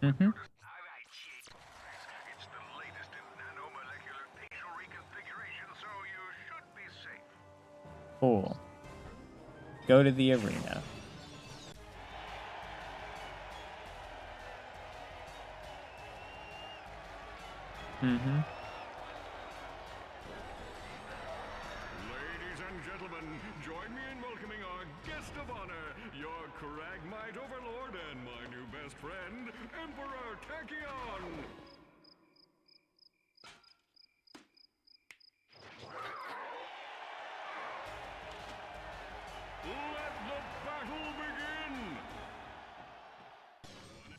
Speaker 1: Mm-hmm.
Speaker 2: Alright, shit. It's the latest in nanomolecular facial reconfiguration, so you should be safe.
Speaker 1: Cool. Go to the arena. Mm-hmm.
Speaker 4: Ladies and gentlemen, join me in welcoming our guest of honor, your Cragmite Overlord and my new best friend, Emperor Tachyon! Let the battle begin!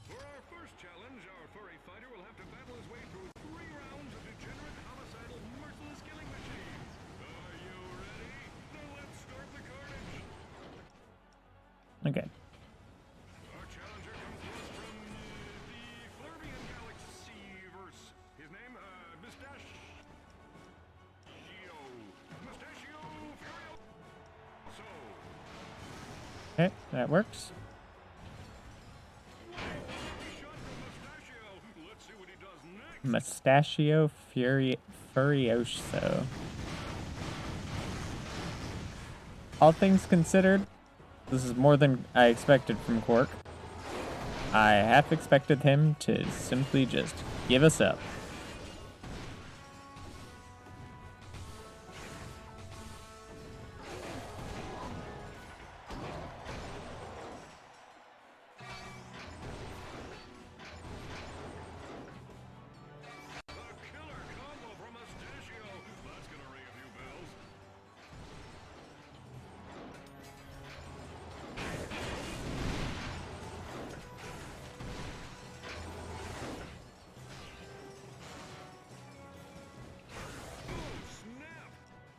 Speaker 4: For our first challenge, our furry fighter will have to battle his way through 3 rounds of degenerate, homicidal, merciless killing machines. Are you ready? Then let's start the carnage!
Speaker 1: Okay.
Speaker 4: Our challenger comes to us from the Flirvian Galaxy-verse. His name, Mustachio Furio. So,
Speaker 1: Okay, that works.
Speaker 4: shot from Mustachio. Let's see what he does next.
Speaker 1: Mustachio Furioso. All things considered, this is more than I expected from Quark. I half expected him to simply just give us up.
Speaker 4: A killer combo from Mustachio. That's gonna ring a few bells. Snap!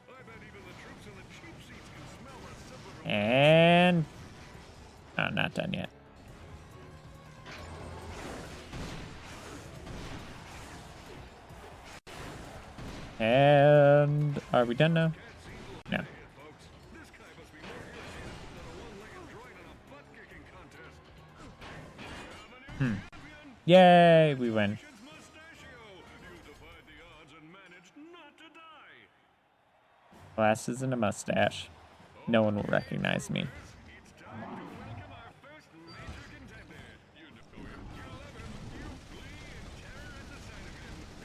Speaker 4: I bet even the troops in the cheap seats can smell the reciprocal.
Speaker 1: And... oh, not done yet. And... are we done now? No.
Speaker 4: Folks, this guy must be more irritated than a one-legged droid in a butt-kicking contest.
Speaker 1: Yay, we win.
Speaker 4: Mustachio, you defied the odds and managed not to die.
Speaker 1: Glasses and a mustache. No one will recognize me.
Speaker 4: It's time to welcome our first major contender. You know him, you love him, you flee in terror at the sight of him.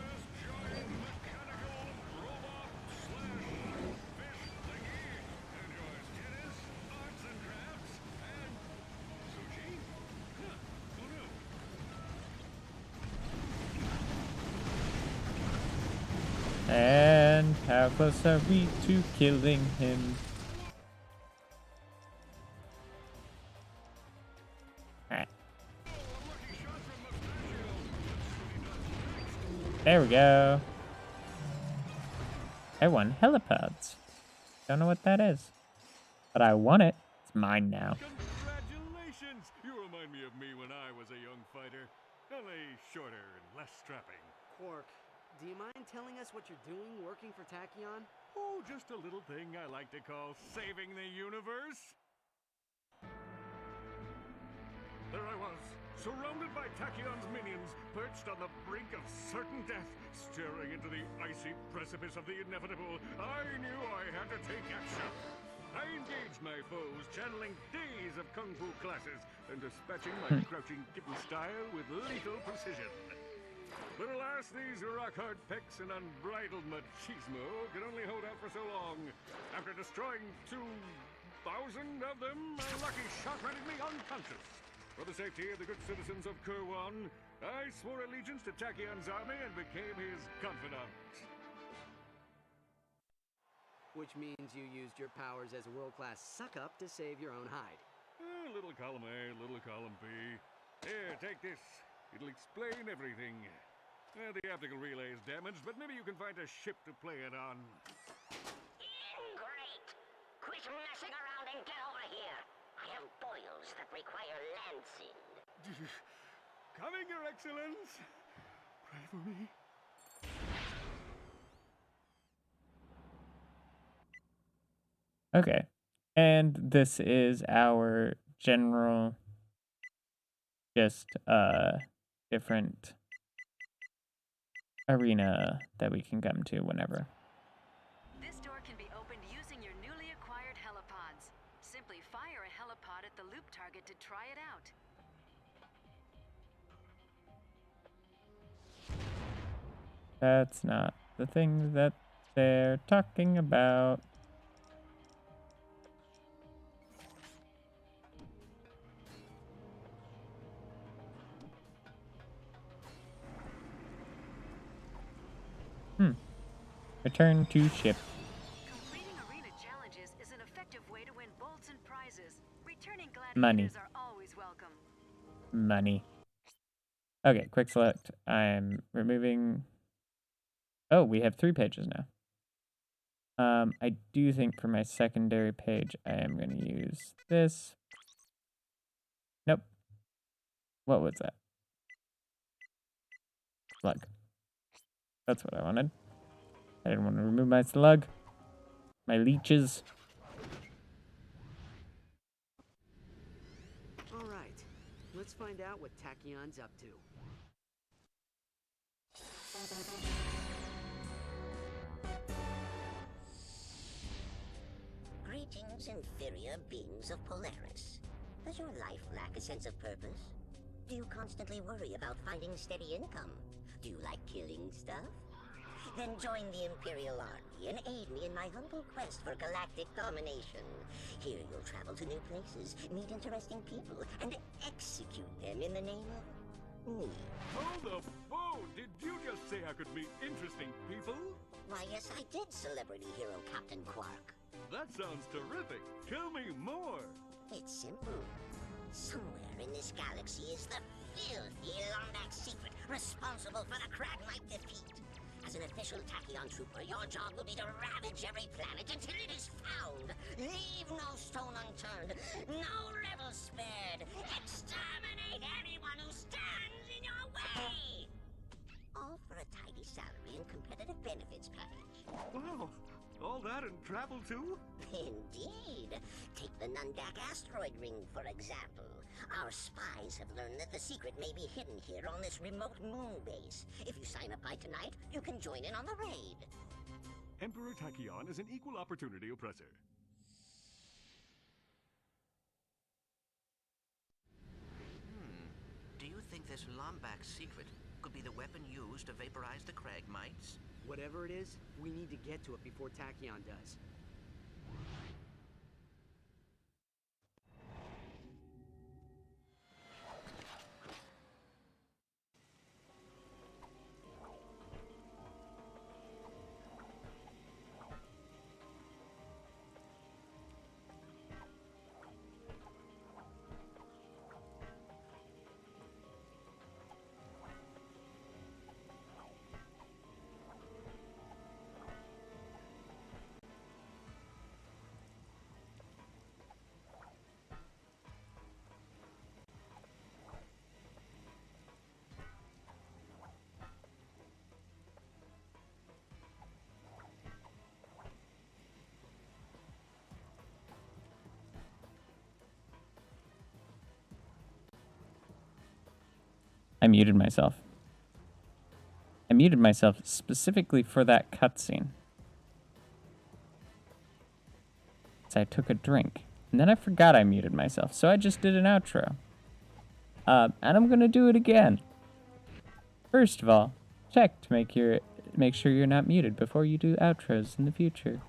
Speaker 4: This giant mechanical robot slash fish thingy enjoys tennis, arts and crafts, and sushi? Huh, who knew?
Speaker 1: And how close are we to killing him? Alright. There we go. I won helipods. Don't know what that is. But I won it. It's mine now.
Speaker 4: Congratulations! You remind me of me when I was a young fighter. Only shorter and less strapping.
Speaker 3: Quark, do you mind telling us what you're doing working for Tachyon?
Speaker 4: Oh, just a little thing I like to call saving the universe. There I was, surrounded by Tachyon's minions, perched on the brink of certain death, staring into the icy precipice of the inevitable. I knew I had to take action. I engaged my foes, channeling days of kung fu classes and dispatching my crouching kitten style with lethal precision. But alas, these rock-hard pecs and unbridled machismo can only hold out for so long. After destroying 2,000 of them, a lucky shot rendered me unconscious. For the safety of the good citizens of Kurwan, I swore allegiance to Tachion's army and became his confidant.
Speaker 3: Which means you used your powers as a world-class suck-up to save your own hide.
Speaker 4: Little column A, little column B. Here, take this. It'll explain everything. The optical relay is damaged, but maybe you can find a ship to play it on.
Speaker 6: Great! Quit messing around and get over here. I have boils that require lancing.
Speaker 4: Coming, Your Excellence. Pray for me.
Speaker 1: Okay. And this is our general, just different arena that we can come to whenever.
Speaker 5: This door can be opened using your newly acquired helipods. Simply fire a helipod at the loop target to try it out.
Speaker 1: That's not the thing that they're talking about. Return to ship.
Speaker 5: Completing arena challenges is an effective way to win bolts and prizes. Returning
Speaker 1: Money.
Speaker 5: gladiators are always welcome.
Speaker 1: Money. Okay, quick select. I'm removing... Oh, we have 3 pages now. I do think for my secondary page, I am going to use this. Nope. What was that? Slug. That's what I wanted. I didn't want to remove my slug. My leeches.
Speaker 3: All right, let's find out what Tachion's up to.
Speaker 6: Greetings, inferior beings of Polaris. Does your life lack a sense of purpose? Do you constantly worry about finding steady income? Do you like killing stuff? Then join the Imperial Army and aid me in my humble quest for galactic domination. Here you'll travel to new places, meet interesting people, and execute them in the name of me.
Speaker 4: Hold the phone! Did you just say I could meet interesting people?
Speaker 6: Why, yes, I did, celebrity hero Captain Quark.
Speaker 4: That sounds terrific. Tell me more.
Speaker 6: It's simple. Somewhere in this galaxy is the filthy Lombax secret responsible for the Kragmite defeat. As an official Tachyon trooper, your job will be to ravage every planet until it is found. Leave no stone unturned, no rebel spared. Exterminate anyone who stands in your way. All for a tidy salary and competitive benefits package.
Speaker 4: Wow, all that and travel too?
Speaker 6: Indeed. Take the Nundak asteroid ring, for example. Our spies have learned that the secret may be hidden here on this remote moon base. If you sign up by tonight, you can join in on the raid.
Speaker 4: Emperor Tachyon is an equal opportunity oppressor.
Speaker 11: Do you think this Lombax secret could be the weapon used to vaporize the Kragmites?
Speaker 3: Whatever it is, we need to get to it before Tachyon does.
Speaker 1: I muted myself. I muted myself specifically for that cutscene. So I took a drink. And then I forgot I muted myself. So I just did an outro. And I'm going to do it again. First of all, check to make sure you're not muted before you do outros in the future.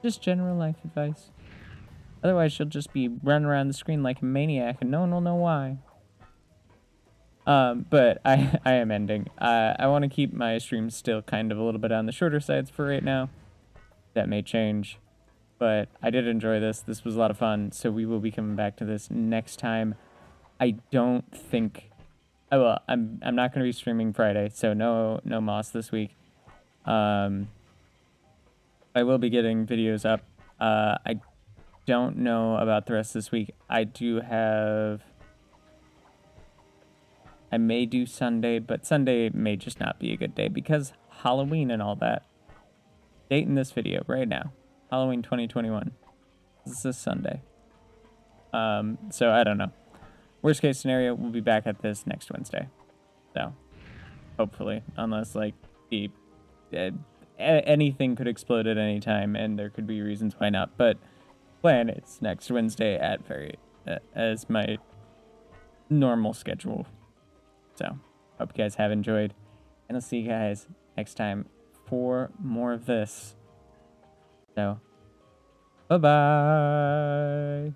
Speaker 1: Just general life advice. Otherwise, you'll just be running around the screen like a maniac and no one will know why. But I am ending. I want to keep my streams still kind of a little bit on the shorter sides for right now. That may change. But I did enjoy this. This was a lot of fun. So we will be coming back to this next time. I don't think... Oh, well, I'm not going to be streaming Friday, so no Moss this week. I will be getting videos up. I don't know about the rest this week. I may do Sunday, but Sunday may just not be a good day because Halloween and all that. Date in this video right now. Halloween 2021. This is Sunday. So I don't know. Worst case scenario, we'll be back at this next Wednesday. So, hopefully, unless like anything could explode at any time, and there could be reasons why not. But plan it's next Wednesday at as my normal schedule. So, hope you guys have enjoyed, and I'll see you guys next time for more of this. So, bye bye.